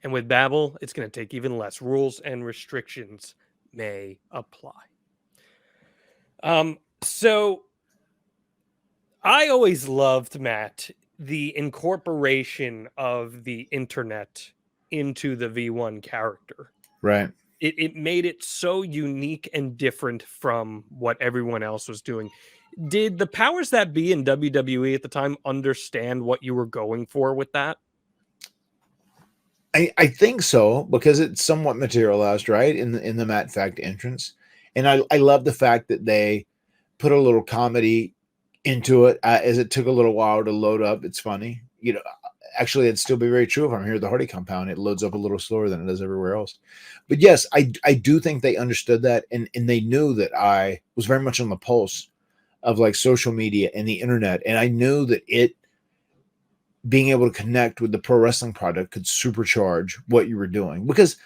And with Babbel, it's going to take even less. Rules and restrictions may apply. So I always loved, Matt, the incorporation of the internet into the V1 character. Right. It made it so unique and different from what everyone else was doing. Did the powers that be in WWE at the time understand what you were going for with that? I think so, because it's somewhat materialized, right, in the Matt Fact entrance. And I love the fact that they put a little comedy into it as it took a little while to load up. It's funny. You know, actually, it'd still be very true if I'm here at the Hardy compound. It loads up a little slower than it does everywhere else. But yes, I do think they understood that, and they knew that I was very much on the pulse of like social media and the internet. And I knew that being able to connect with the pro wrestling product could supercharge what you were doing, because,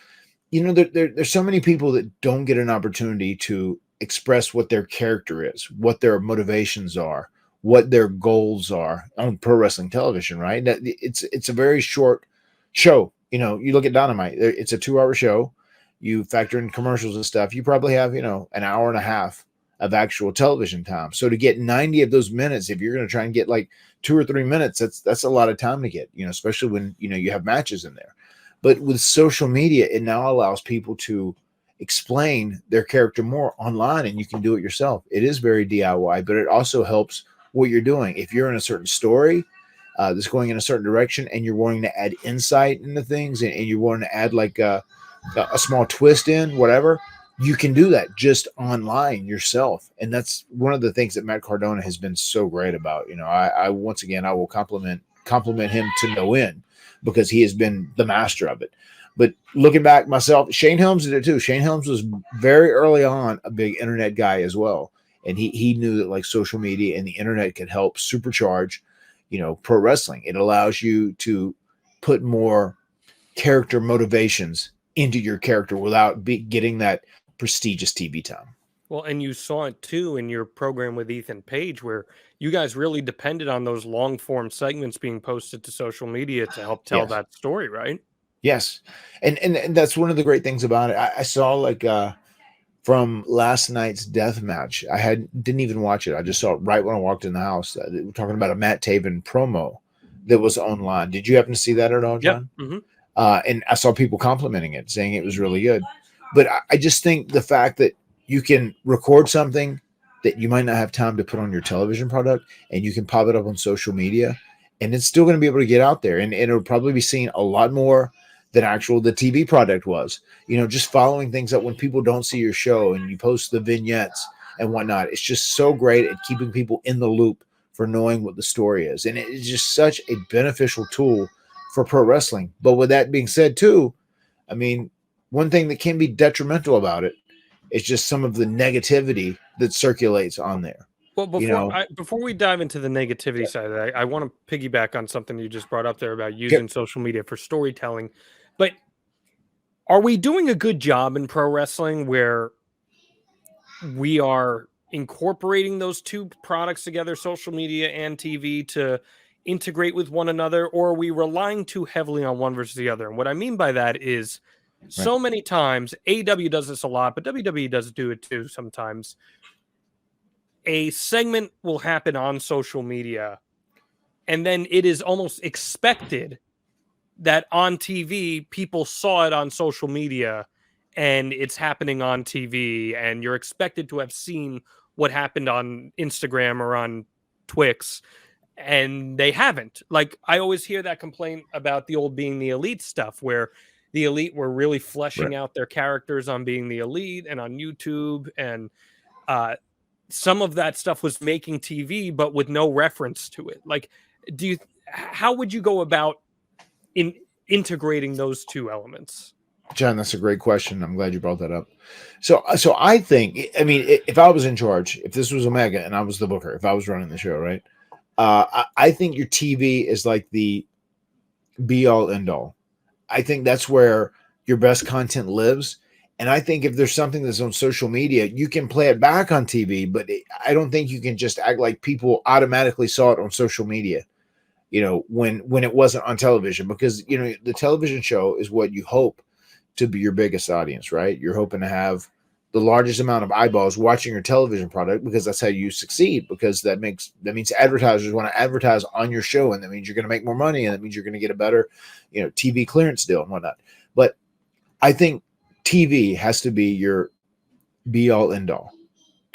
you know, there's so many people that don't get an opportunity to express what their character is, what their motivations are, what their goals are on pro wrestling television, right? It's a very short show. You know, you look at Dynamite, it's a 2-hour show. You factor in commercials and stuff, you probably have, you know, an hour and a half of actual television time. So to get 90 of those minutes, if you're going to try and get like 2 or 3 minutes, that's a lot of time to get, you know, especially when, you know, you have matches in there. But with social media, it now allows people to explain their character more online, and you can do it yourself. It is very DIY, but it also helps what you're doing. If you're in a certain story that's going in a certain direction, and you're wanting to add insight into things, and you're wanting to add like a small twist in whatever, you can do that just online yourself. And that's one of the things that Matt Cardona has been so great about. You know, I once again, I will compliment him to no end, because he has been the master of it. But looking back myself, Shane Helms did it too. Shane Helms was very early on a big internet guy as well. And he knew that like social media and the internet could help supercharge, pro wrestling. It allows you to put more character motivations into your character without getting that prestigious TV time. Well, and you saw it too in your program with Ethan Page, where you guys really depended on those long form segments being posted to social media to help tell Yes. that story, right? Yes. And that's one of the great things about it. I saw like from last night's death match. Didn't even watch it. I just saw it right when I walked in the house. They were talking about a Matt Taven promo that was online. Did you happen to see that at all, John? Yeah. Mm-hmm. And I saw people complimenting it, saying it was really good. But I just think the fact that you can record something that you might not have time to put on your television product, and you can pop it up on social media, and it's still going to be able to get out there, and it'll probably be seen a lot more than the TV product was. Just following things up when people don't see your show and you post the vignettes and whatnot. It's just so great at keeping people in the loop for knowing what the story is. And it is just such a beneficial tool for pro wrestling. But with that being said too, I mean, one thing that can be detrimental about it is just some of the negativity that circulates on there. Well, before we dive into the negativity side of that, I want to piggyback on something you just brought up there about using social media for storytelling. But are we doing a good job in pro wrestling where we are incorporating those two products together, social media and TV, to integrate with one another, or are we relying too heavily on one versus the other? And what I mean by that is so many times, AEW does this a lot, but WWE does do it too sometimes. A segment will happen on social media, and then it is almost expected that on TV, people saw it on social media, and it's happening on TV, and you're expected to have seen what happened on Instagram or on Twix, and they haven't. Like, I always hear that complaint about the old Being the Elite stuff, where the Elite were really fleshing out their characters on Being the Elite and on YouTube, and some of that stuff was making TV, but with no reference to it. Like, how would you go about integrating those two elements? John, that's a great question. I'm glad you brought that up. So I think, I mean, if I was in charge, if this was Omega and I was the booker, if I was running the show, right? I think your TV is like the be all end all. I think that's where your best content lives. And I think if there's something that's on social media, you can play it back on TV, but I don't think you can just act like people automatically saw it on social media, when it wasn't on television, because, the television show is what you hope to be your biggest audience, right? You're hoping to have the largest amount of eyeballs watching your television product, because that's how you succeed, because that means advertisers want to advertise on your show, and that means you're going to make more money, and that means you're going to get a better, TV clearance deal and whatnot. But I think TV has to be your be all end all.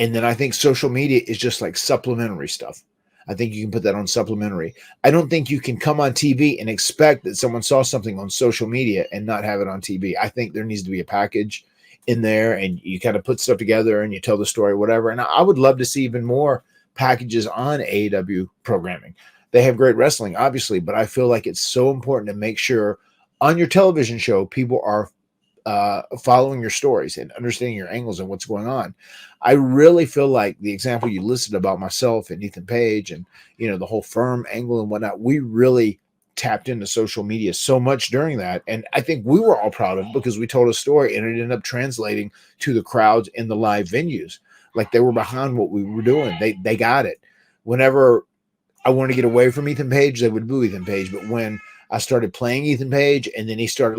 And then I think social media is just like supplementary stuff. I think you can put that on supplementary. I don't think you can come on TV and expect that someone saw something on social media and not have it on TV. I think there needs to be a package in there, and you kind of put stuff together and you tell the story, whatever. And I would love to see even more packages on AEW programming. They have great wrestling, obviously, but I feel like it's so important to make sure on your television show, people are following your stories and understanding your angles and what's going on. I really feel like the example you listed about myself and Ethan Page and, the whole firm angle and whatnot, we really tapped into social media so much during that. And I think we were all proud of it because we told a story and it ended up translating to the crowds in the live venues. Like, they were behind what we were doing. They got it. Whenever I wanted to get away from Ethan Page, they would boo Ethan Page. But when I started playing Ethan Page and then he started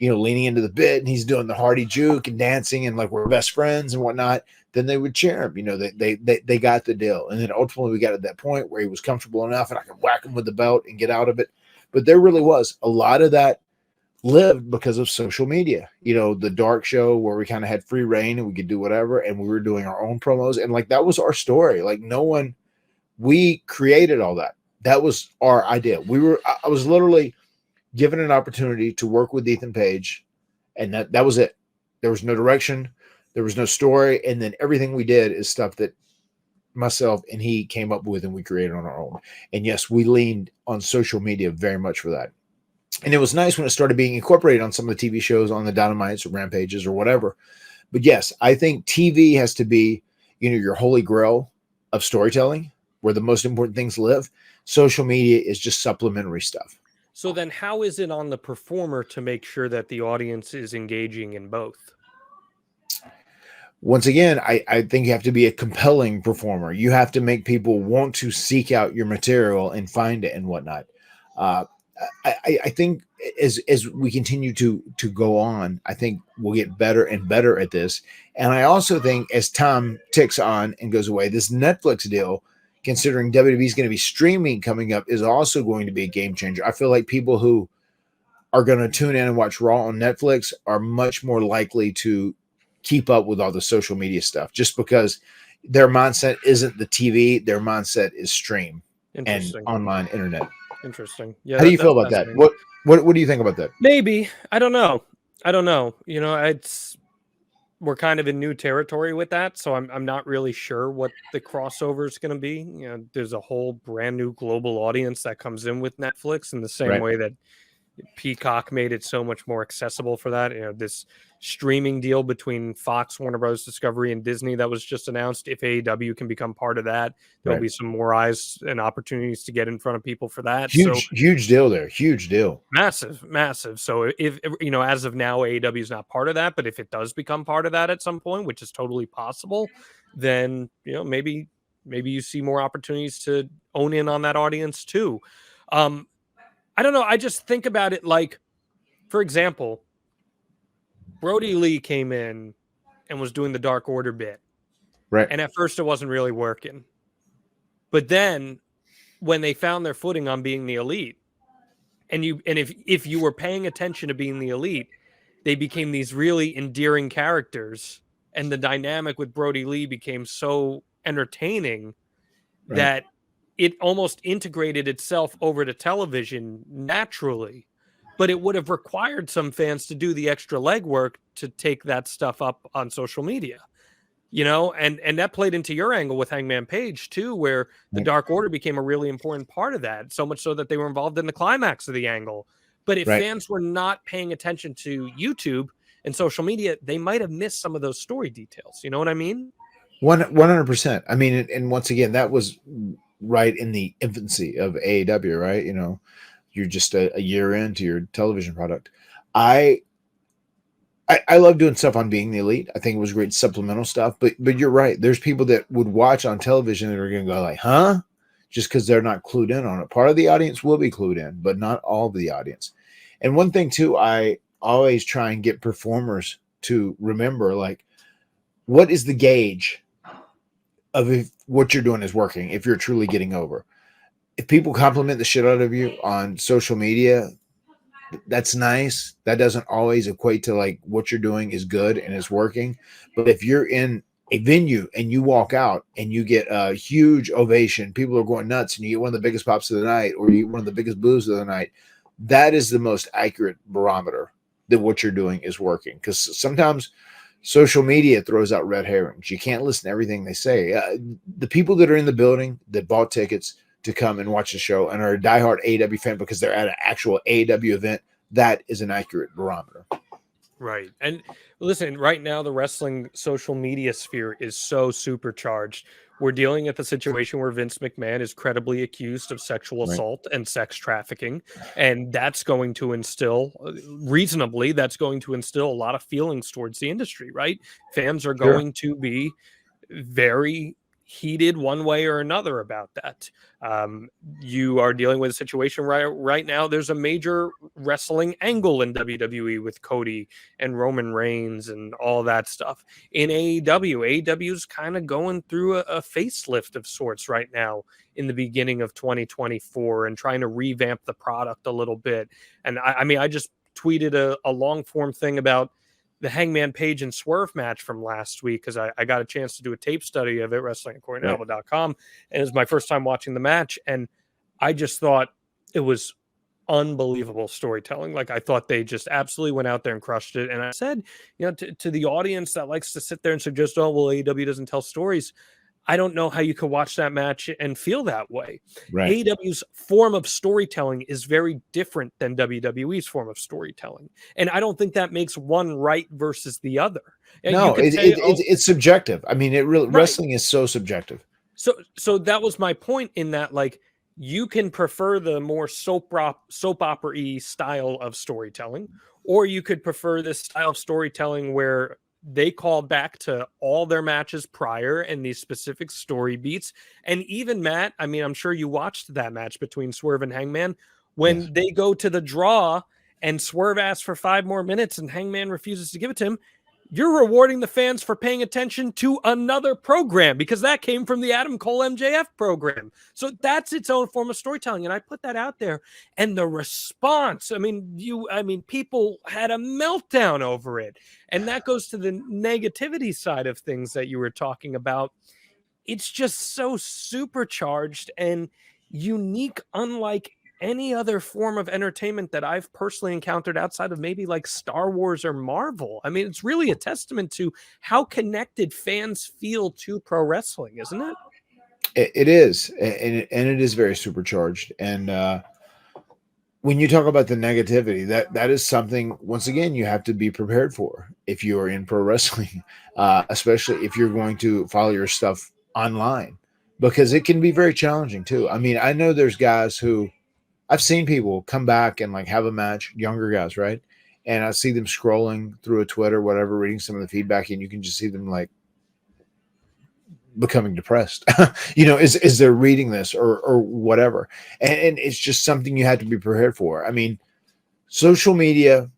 leaning into the bit and he's doing the Hardy juke and dancing and like we're best friends and whatnot, then they would cheer him. They got the deal. And then ultimately we got to that point where he was comfortable enough and I could whack him with the belt and get out of it. But there really was a lot of that lived because of social media. The dark show where we kind of had free reign and we could do whatever, and we were doing our own promos, and like that was our story. Like, we created all that. That was our idea. I was literally given an opportunity to work with Ethan Page, and that was it. There was no direction, there was no story, and then everything we did is stuff that myself and he came up with and we created on our own. And yes, we leaned on social media very much for that. And it was nice when it started being incorporated on some of the TV shows, on the Dynamites or Rampages or whatever. But yes, I think TV has to be your holy grail of storytelling, where the most important things live, social media is just supplementary stuff. So then how is it on the performer to make sure that the audience is engaging in both? Once again, I think you have to be a compelling performer. You have to make people want to seek out your material and find it and whatnot. Uh, I think as we continue to go on, I think we'll get better and better at this. And I also think as time ticks on and goes away, this Netflix deal, considering WWE is going to be streaming coming up, is also going to be a game changer. I feel like people who are going to tune in and watch Raw on Netflix are much more likely to keep up with all the social media stuff, just because their mindset isn't the TV, their mindset is stream and online internet. Interesting. Yeah. How do you feel about that? What do you think about that? Maybe. I don't know. We're kind of in new territory with that, so I'm not really sure what the crossover is going to be. There's a whole brand new global audience that comes in with Netflix in the same way that Peacock made it so much more accessible for that. This streaming deal between Fox, Warner Bros. Discovery, and Disney that was just announced. If AEW can become part of that, there'll be some more eyes and opportunities to get in front of people for that. Huge deal there. Huge deal. Massive. So if as of now, AEW is not part of that, but if it does become part of that at some point, which is totally possible, then maybe you see more opportunities to own in on that audience too. I don't know. I just think about it like, for example, Brody Lee came in and was doing the Dark Order bit. Right. And at first it wasn't really working. But then when they found their footing on being the Elite, and if you were paying attention to being the Elite, they became these really endearing characters. And the dynamic with Brody Lee became so entertaining that it almost integrated itself over to television naturally, but it would have required some fans to do the extra legwork to take that stuff up on social media, and that played into your angle with Hangman Page too, where the Dark Order became a really important part of that, so much so that they were involved in the climax of the angle. But if fans were not paying attention to YouTube and social media, they might have missed some of those story details. You know what I mean? 100%. I mean, and once again, that was right in the infancy of AEW, right? You're just a year into your television product. I love doing stuff on Being the Elite. I think it was great supplemental stuff, but you're right. There's people that would watch on television that are going to go like, huh? Just because they're not clued in on it. Part of the audience will be clued in, but not all of the audience. And one thing too, I always try and get performers to remember, like, what is the gauge of if what you're doing is working, if you're truly getting over. If people compliment the shit out of you on social media, that's nice. That doesn't always equate to like what you're doing is good and is working. But if you're in a venue and you walk out and you get a huge ovation, people are going nuts, and you get one of the biggest pops of the night, or you get one of the biggest boos of the night, that is the most accurate barometer that what you're doing is working. Because sometimes social media throws out red herrings. You can't listen to everything they say. The people that are in the building that bought tickets to come and watch the show and are a diehard AEW fan because they're at an actual AEW event, that is an accurate barometer. Right. And listen, right now, the wrestling social media sphere is so supercharged. We're dealing with a situation where Vince McMahon is credibly accused of sexual assault and sex trafficking. And that's going to instill, reasonably, that's going to instill a lot of feelings towards the industry, right? Fans are going to be very heated one way or another about that. You are dealing with a situation right now. There's a major wrestling angle in WWE with Cody and Roman Reigns and all that stuff. In AEW is kind of going through a facelift of sorts right now in the beginning of 2024 and trying to revamp the product a little bit. And I just tweeted a long form thing about the Hangman Page and Swerve match from last week, because I got a chance to do a tape study of it, wrestlingaccordingtoalba.com, and it was my first time watching the match, and I just thought it was unbelievable storytelling. Like, I thought they just absolutely went out there and crushed it. And I said, to the audience that likes to sit there and suggest, oh, well, AEW doesn't tell stories, I don't know how you could watch that match and feel that way. Right. AEW's form of storytelling is very different than WWE's form of storytelling. And I don't think that makes one right versus the other. You No, could say, it's subjective. I mean, it really Right. wrestling is so subjective. So that was my point in that, like, you can prefer the more soap opera-y style of storytelling, or you could prefer this style of storytelling where they called back to all their matches prior and these specific story beats. And even Matt, I mean, I'm sure you watched that match between Swerve and Hangman when Yes. they go to the draw and Swerve asks for 5 more minutes and Hangman refuses to give it to him. You're rewarding the fans for paying attention to another program because that came from the Adam Cole MJF program. So that's its own form of storytelling. And I put that out there, and the response, I mean, people had a meltdown over it. And that goes to the negativity side of things that you were talking about. It's just so supercharged and unique, unlike any other form of entertainment that I've personally encountered outside of maybe like Star Wars or Marvel. I mean, it's really a testament to how connected fans feel to pro wrestling, isn't it? It is, and it is very supercharged. And when you talk about the negativity, that is something, once again, you have to be prepared for if you are in pro wrestling, especially if you're going to follow your stuff online, because it can be very challenging too. I mean, I know there's guys who I've seen people come back and like have a match, younger guys, right? And I see them scrolling through a Twitter, whatever, reading some of the feedback, and you can just see them like becoming depressed. Is they're reading this or whatever, and it's just something you have to be prepared for. I mean, social media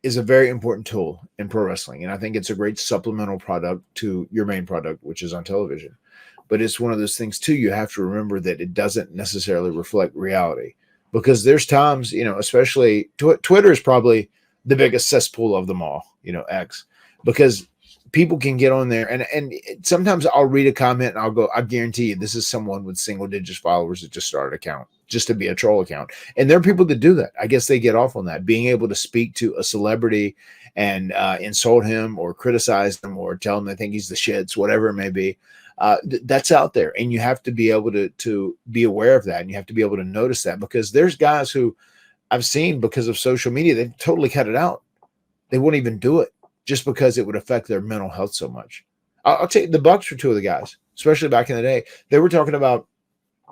is a very important tool in pro wrestling, and I think it's a great supplemental product to your main product, which is on television. But it's one of those things too, you have to remember that it doesn't necessarily reflect reality, because there's times, especially Twitter is probably the biggest cesspool of them all, X, because people can get on there and sometimes I'll read a comment and I'll go, I guarantee you this is someone with single digit followers that just started an account just to be a troll account. And there are people that do that. I guess they get off on that, being able to speak to a celebrity and insult him or criticize them or tell him they think he's the shits, whatever it may be. That's out there, and you have to be able to be aware of that, and you have to be able to notice that, because there's guys who I've seen, because of social media, they've totally cut it out. They wouldn't even do it just because it would affect their mental health so much. I'll take the Bucks for two of the guys, especially back in the day. They were talking about,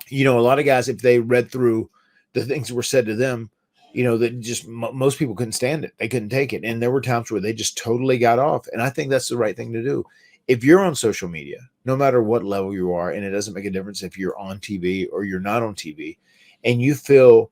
a lot of guys, if they read through the things that were said to them, that just most people couldn't stand it. They couldn't take it. And there were times where they just totally got off. And I think that's the right thing to do. If you're on social media, no matter what level you are, and it doesn't make a difference if you're on TV or you're not on TV, and you feel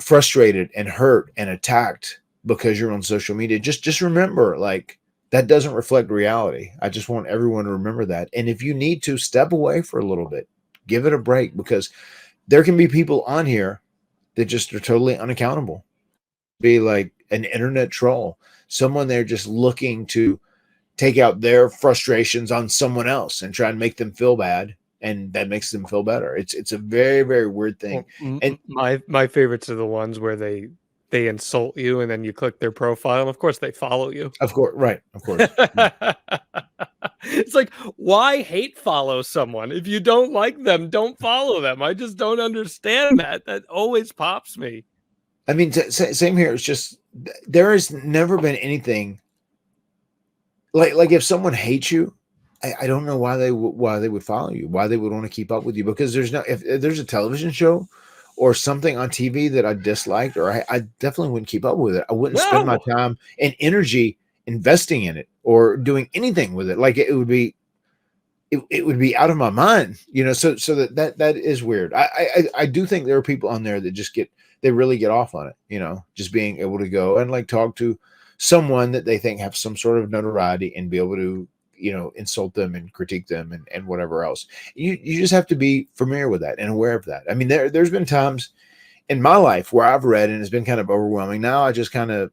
frustrated and hurt and attacked because you're on social media, just remember, like, that doesn't reflect reality. I just want everyone to remember that. And if you need to, step away for a little bit, give it a break, because there can be people on here that just are totally unaccountable. Be like an internet troll, someone there just looking to take out their frustrations on someone else and try and make them feel bad, and that makes them feel better. It's a very, very weird thing. Well, And my favorites are the ones where they insult you and then you click their profile and of course they follow you. of course, right, of course. It's like, why hate follow someone? If you don't like them, don't follow them. I just don't understand that. That always pops me. I mean, same here. It's just, there has never been anything like if someone hates you, I don't know why they would follow you, why they would want to keep up with you, because if there's a television show or something on TV that I disliked, or I definitely wouldn't keep up with it. I wouldn't spend my time and energy investing in it or doing anything with it. Like it would be out of my mind, so that is weird. I do think there are people on there that they really get off on it, just being able to go and like talk to someone that they think have some sort of notoriety and be able to, insult them and critique them and whatever else. You just have to be familiar with that and aware of that. I mean, there's been times in my life where I've read and it's been kind of overwhelming. Now I just kind of,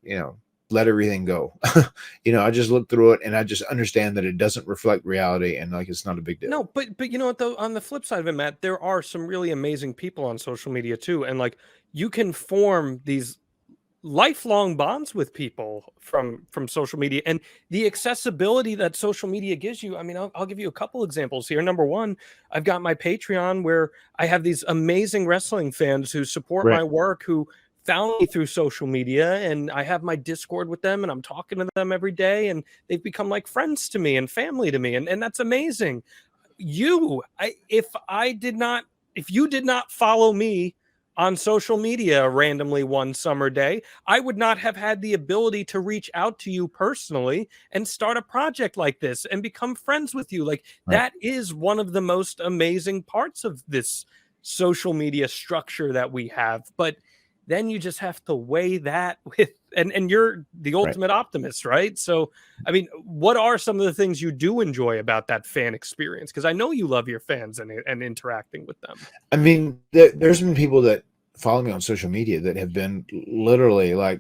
let everything go. I just look through it and I just understand that it doesn't reflect reality and like it's not a big deal. No, but you know what though, on the flip side of it, Matt, there are some really amazing people on social media too. And like you can form these lifelong bonds with people from social media, and the accessibility that social media gives you. I mean, I'll give you a couple examples here. Number one, I've got my Patreon where I have these amazing wrestling fans who support Right. my work, who found me through social media, and I have my Discord with them, and I'm talking to them every day, and they've become like friends to me and family to me, and that's amazing. If you did not follow me on social media randomly one summer day, I would not have had the ability to reach out to you personally and start a project like this and become friends with you. Like, Right. that is one of the most amazing parts of this social media structure that we have. But then you just have to weigh that with, and you're the Right. ultimate optimist, right? So, I mean, what are some of the things you do enjoy about that fan experience? Because I know you love your fans and interacting with them. I mean, there's been people that follow me on social media that have been literally like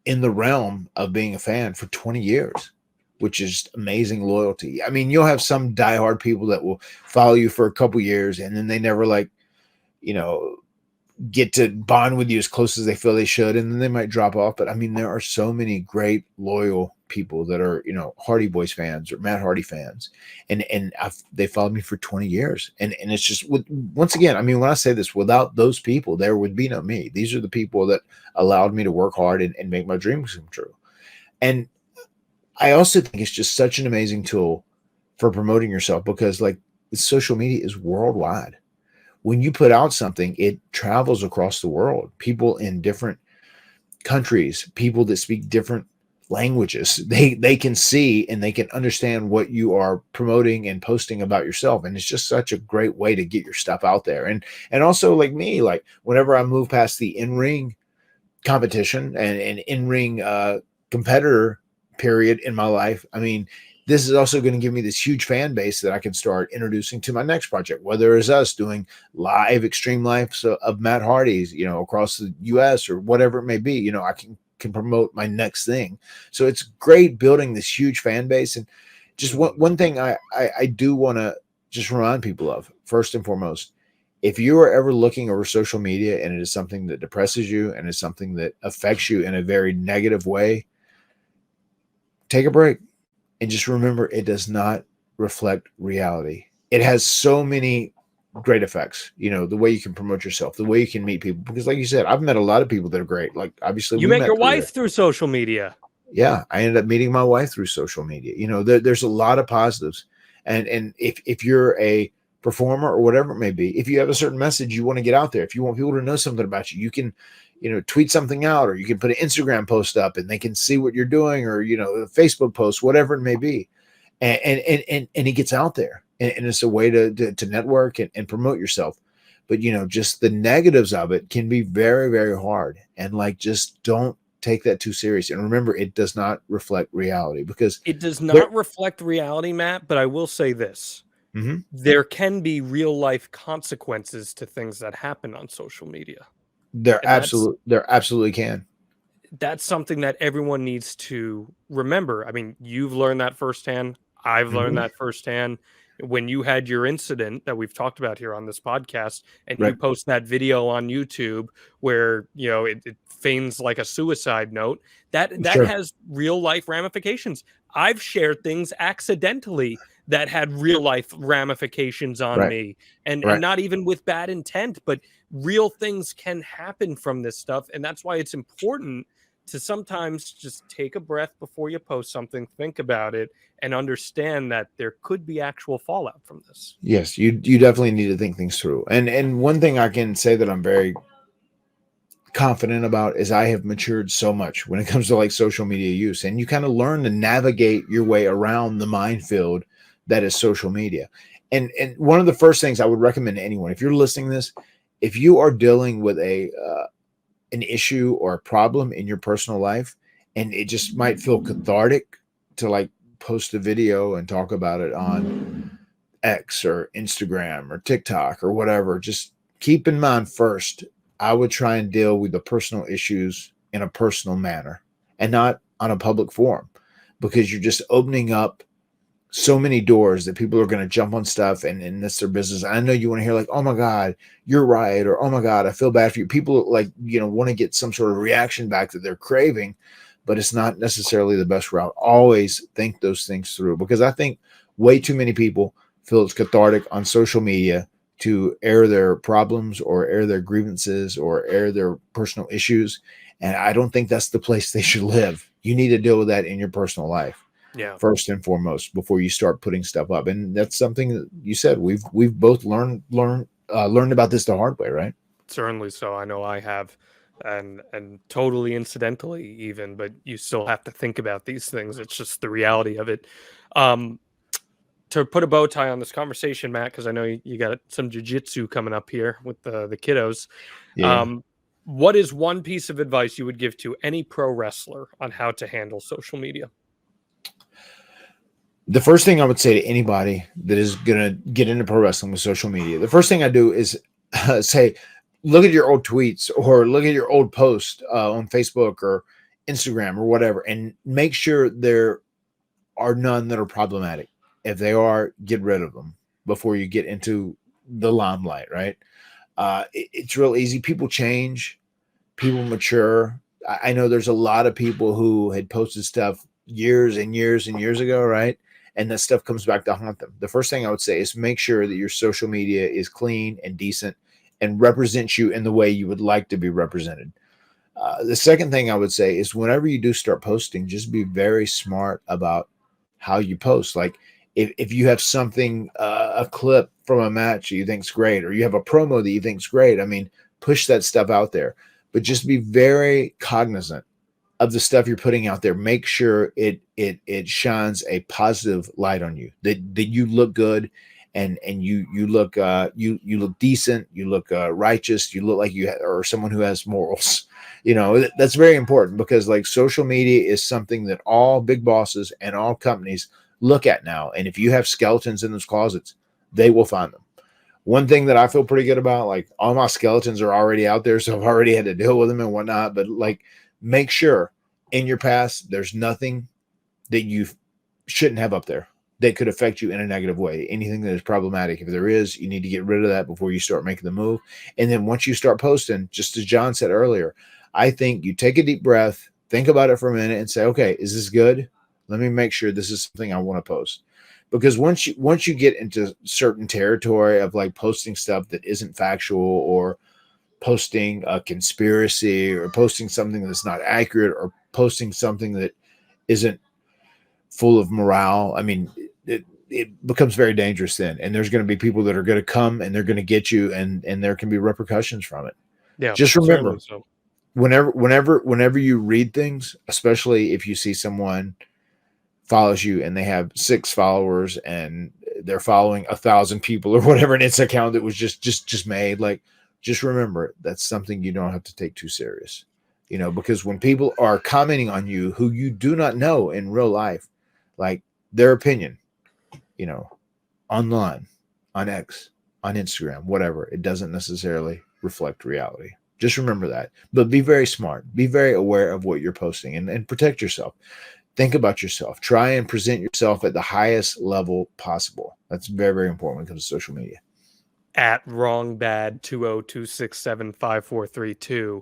in the realm of being a fan for 20 years, which is amazing loyalty. I mean, you'll have some diehard people that will follow you for a couple years and then they never like, you know, get to bond with you as close as they feel they should, and then they might drop off. But I mean, there are so many great loyal people that are, you know, Hardy Boys fans or Matt Hardy fans, and they followed me for 20 years, and it's just once again, I mean, when I say this, without those people, there would be no me. These are the people that allowed me to work hard and make my dreams come true. And I also think it's just such an amazing tool for promoting yourself because, like, social media is worldwide. When you put out something, it travels across the world. People in different countries, people that speak different languages, they can see and they can understand what you are promoting and posting about yourself. And it's just such a great way to get your stuff out there. And also, like me, like whenever I move past the in-ring competition and in-ring competitor period in my life, I mean, this is also going to give me this huge fan base that I can start introducing to my next project, whether it's us doing live extreme lives of Matt Hardy's, you know, across the US or whatever it may be. You know, I can promote my next thing. So it's great building this huge fan base. And just one thing I do want to just remind people of, first and foremost, if you are ever looking over social media and it is something that depresses you and is something that affects you in a very negative way, take a break. And just remember, it does not reflect reality. It has so many great effects, you know, the way you can promote yourself, the way you can meet people. Because like you said, I've met a lot of people that are great. Like obviously You we met met your through wife through social media. Yeah, I ended up meeting my wife through social media. You know, there's a lot of positives. And if you're a performer or whatever it may be, if you have a certain message you want to get out there, if you want people to know something about you, you can, you know, tweet something out, or you can put an Instagram post up and they can see what you're doing, or, you know, a Facebook post, whatever it may be. And it gets out there, and it's a way to network and promote yourself. But, you know, just the negatives of it can be very, very hard. And like, just don't take that too serious. And remember, it does not reflect reality, because It does not reflect reality, Matt, but I will say this. Mhm. There can be real life consequences to things that happen on social media. There And absolutely can. that's something that everyone needs to remember. I mean, you've learned that firsthand. I've learned Mhm. that firsthand. When you had your incident that we've talked about here on this podcast, and you Right. post that video on YouTube where, you know, it feigns like a suicide note, that Sure. has real life ramifications. I've shared things accidentally that had real life ramifications on Right. me, and Right. not even with bad intent, but real things can happen from this stuff. And that's why it's important to sometimes just take a breath before you post something, think about it, and understand that there could be actual fallout from this. Yes, you definitely need to think things through. And one thing I can say that I'm very confident about is I have matured so much when it comes to like social media use, and you kind of learn to navigate your way around the minefield that is social media. And one of the first things I would recommend to anyone, if you're listening to this, if you are dealing with an issue or a problem in your personal life, and it just might feel cathartic to like post a video and talk about it on X or Instagram or TikTok or whatever, just keep in mind first, I would try and deal with the personal issues in a personal manner and not on a public forum, because you're just opening up so many doors that people are going to jump on stuff and that's their business. I know you want to hear like, oh my God, you're right. Or, oh my God, I feel bad for you. People like, want to get some sort of reaction back that they're craving, but it's not necessarily the best route. Always think those things through, because I think way too many people feel it's cathartic on social media to air their problems or air their grievances or air their personal issues. And I don't think that's the place they should live. You need to deal with that in your personal life. Yeah. First and foremost, before you start putting stuff up. And that's something that you said we've both learned about this the hard way, right? Certainly so. I know I have, and totally incidentally even, but you still have to think about these things. It's just the reality of it. To put a bow tie on this conversation, Matt, because I know you got some jiu-jitsu coming up here with the kiddos. Yeah. What is one piece of advice you would give to any pro wrestler on how to handle social media? The first thing I would say to anybody that is going to get into pro wrestling with social media, the first thing I do is say, look at your old tweets or look at your old post on Facebook or Instagram or whatever, and make sure there are none that are problematic. If they are, get rid of them before you get into the limelight, right? It's real easy. People change, people mature. I know there's a lot of people who had posted stuff years and years and years ago, right? And that stuff comes back to haunt them. The first thing I would say is make sure that your social media is clean and decent and represents you in the way you would like to be represented. The second thing I would say is whenever you do start posting, just be very smart about how you post. Like if you have something, a clip from a match that you think's great, or you have a promo that you think's great, I mean, push that stuff out there, but just be very cognizant of the stuff you're putting out there. Make sure it shines a positive light on you, that you look good and you look you look decent, you look righteous, you look like you are someone who has morals. That's very important, because like social media is something that all big bosses and all companies look at now. And if you have skeletons in those closets, they will find them. One thing that I feel pretty good about, like all my skeletons are already out there, so I've already had to deal with them and whatnot, but like, make sure in your past there's nothing that you shouldn't have up there that could affect you in a negative way. Anything that is problematic, if there is, you need to get rid of that before you start making the move. And then once you start posting, just as John said earlier, I think you take a deep breath, think about it for a minute and say, okay, is this good? Let me make sure this is something I want to post. Because once you get into certain territory of like posting stuff that isn't factual, or posting a conspiracy, or posting something that's not accurate, or posting something that isn't full of morale, I mean, it becomes very dangerous then. And there's going to be people that are going to come and they're going to get you, and there can be repercussions from it. Yeah. Just remember, so. whenever you read things, especially if you see someone follows you and they have 6 followers and they're following 1,000 people or whatever, and it's an account that was just made, like, just remember that's something you don't have to take too serious, because when people are commenting on you who you do not know in real life, like their opinion, online, on X, on Instagram, whatever, it doesn't necessarily reflect reality. Just remember that. But be very smart. Be very aware of what you're posting, and protect yourself. Think about yourself. Try and present yourself at the highest level possible. That's very, very important when it comes to social media. At wrongbad 202675432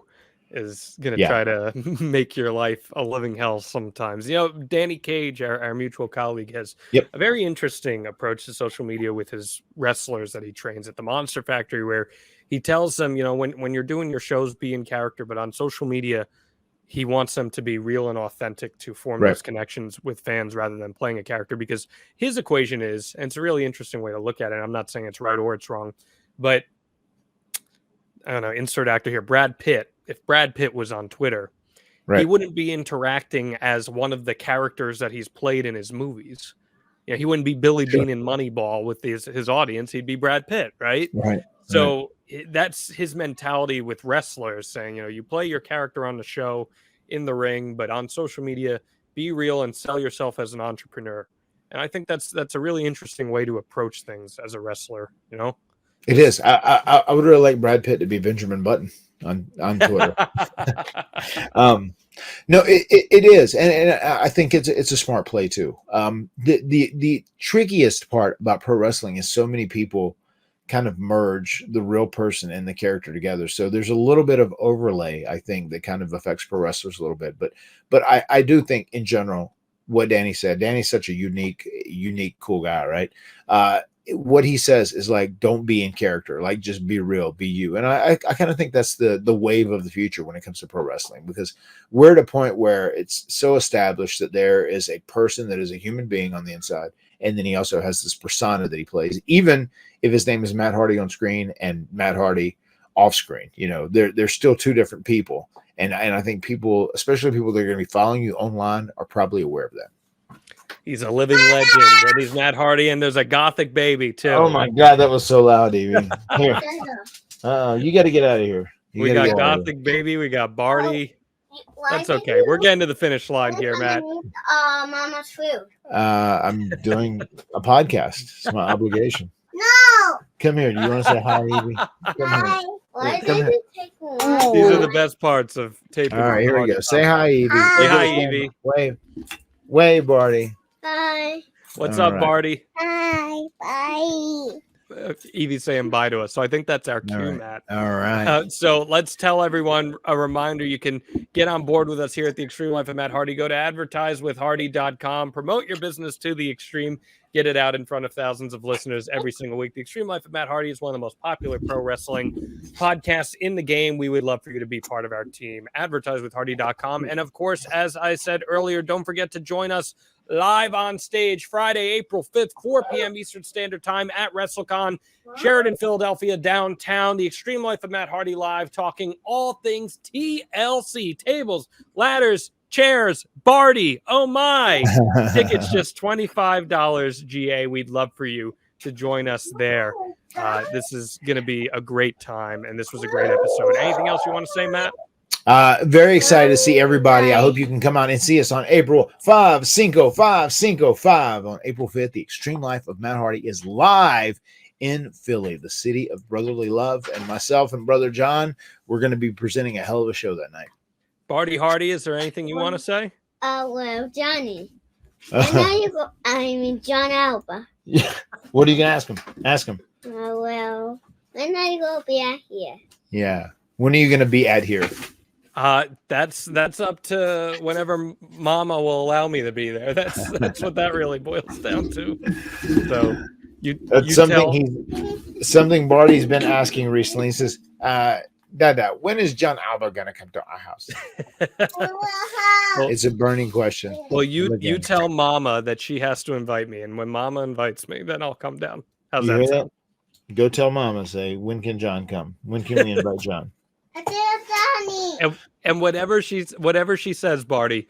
is going to try to make your life a living hell sometimes. Danny Cage, our mutual colleague, has a very interesting approach to social media with his wrestlers that he trains at the Monster Factory, where he tells them, when you're doing your shows, be in character, but on social media, he wants them to be real and authentic, to form those connections with fans rather than playing a character. Because his equation is, and it's a really interesting way to look at it, I'm not saying it's right or it's wrong, but I don't know, insert actor here, Brad Pitt. If Brad Pitt was on Twitter, he wouldn't be interacting as one of the characters that he's played in his movies. He wouldn't be Billy Bean in Moneyball with his audience. He'd be Brad Pitt, right? So that's his mentality with wrestlers, saying, you play your character on the show in the ring, but on social media, be real and sell yourself as an entrepreneur. And I think that's a really interesting way to approach things as a wrestler. It is. I would really like Brad Pitt to be Benjamin Button. on Twitter. No, it is, and I think it's a smart play too. The trickiest part about pro wrestling is so many people kind of merge the real person and the character together. So there's a little bit of overlay, I think, that kind of affects pro wrestlers a little bit. But I do think in general, what Danny said, Danny's such a unique, cool guy, right? What he says is like, don't be in character, like just be real, be you. And I kind of think that's the wave of the future when it comes to pro wrestling, because we're at a point where it's so established that there is a person that is a human being on the inside, and then he also has this persona that he plays, even if his name is Matt Hardy on screen and Matt Hardy off screen. You know, they're still two different people, and I think people, especially people that are going to be following you online, are probably aware of that. He's a living legend, and he's Matt Hardy, and there's a gothic baby too. Oh my God, that was so loud, Evie. Here, you got to get out of here. We got gothic baby. We got Barty. That's okay. We're getting to the finish line here, Matt. Mama's food. I'm doing a podcast. It's my obligation. No. Come here. Do you want to say hi, Evie? Come here. Why Come did here. you take one? These are the best parts of taping. All right, here we go. Say hi, Evie. Say hi, Evie. Wave, Barty. Bye. What's All up, right. Barty? Bye. Bye. Evie's saying bye to us, so I think that's our cue, All right. Matt. All right. So let's tell everyone a reminder. You can get on board with us here at the Extreme Life of Matt Hardy. Go to advertisewithhardy.com. Promote your business to the extreme. Get it out in front of thousands of listeners every single week. The Extreme Life of Matt Hardy is one of the most popular pro wrestling podcasts in the game. We would love for you to be part of our team. Advertisewithhardy.com. And of course, as I said earlier, don't forget to join us live on stage Friday, April 5th, 4 p.m. Eastern Standard Time at WrestleCon, Sheridan, Philadelphia, downtown. The Extreme Life of Matt Hardy live, talking all things TLC, tables, ladders, chairs, Barty. Oh my! Tickets just $25 GA. We'd love for you to join us there. This is going to be a great time, and this was a great episode. Anything else you want to say, Matt? Very excited to see everybody. I hope you can come out and see us on April 5, on April 5th. The Extreme Life of Matt Hardy is live in Philly, the city of brotherly love. And myself and brother John, we're going to be presenting a hell of a show that night. Barty Hardy, is there anything you want to say? Well, Johnny. And now you go. I mean, John Alba. What are you going to ask him? Ask him. Well, when are you going to be out here? Yeah. When are you going to be at here? That's up to whenever Mama will allow me to be there. That's what that really boils down to. So That's something Barty's been asking recently. He says, Dada, when is John Alba gonna come to our house? It's a burning question. Well, you tell Mama that she has to invite me, and when Mama invites me, then I'll come down. How's You that hear sound? that? Go tell Mama. Say, when can John come? When can we invite John? And whatever she says, Barty,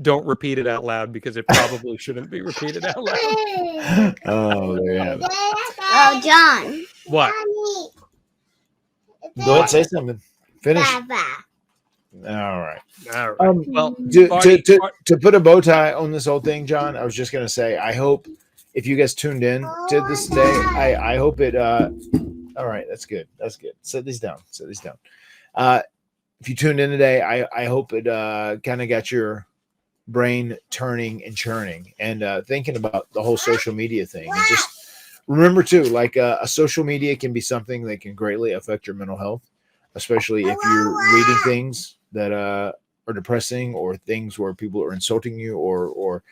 don't repeat it out loud, because it probably shouldn't be repeated out loud. Oh, there you have it. Oh, John. What? Go ahead, say something. Finish. Baba. All right. All right. Well, To put a bow tie on this whole thing, John, I was just gonna say, I hope if you guys tuned in to this day, I hope it. All right, that's good. That's good. Set these down. If you tuned in today, I hope it kind of got your brain turning and churning and thinking about the whole social media thing. And just remember too, like a social media can be something that can greatly affect your mental health, especially if you're reading things that are depressing, or things where people are insulting you or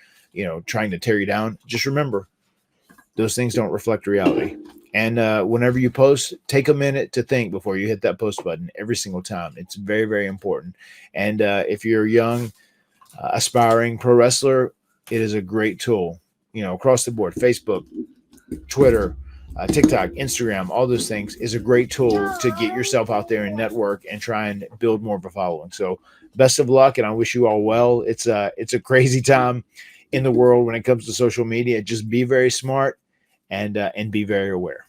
trying to tear you down. Just remember, those things don't reflect reality. And whenever you post, take a minute to think before you hit that post button every single time. It's very, very important. And if you're a young, aspiring pro wrestler, it is a great tool, across the board. Facebook, Twitter, TikTok, Instagram, all those things is a great tool to get yourself out there and network and try and build more of a following. So best of luck, and I wish you all well. It's a crazy time in the world when it comes to social media. Just be very smart and be very aware.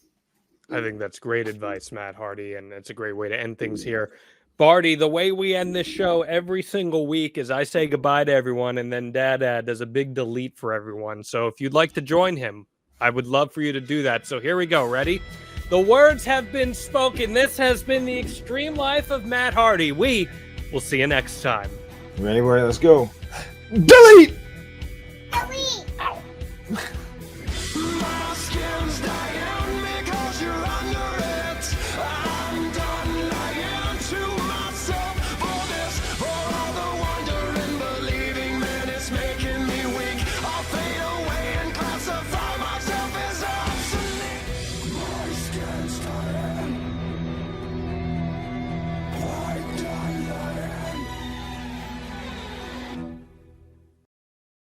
I think that's great advice, Matt Hardy, and it's a great way to end things here. Barty, the way we end this show every single week is I say goodbye to everyone, and then Dad does a big delete for everyone. So if you'd like to join him, I would love for you to do that. So here we go. Ready? The words have been spoken. This has been the extreme life of Matt Hardy. We will see you next time. Ready? Let's go. Delete.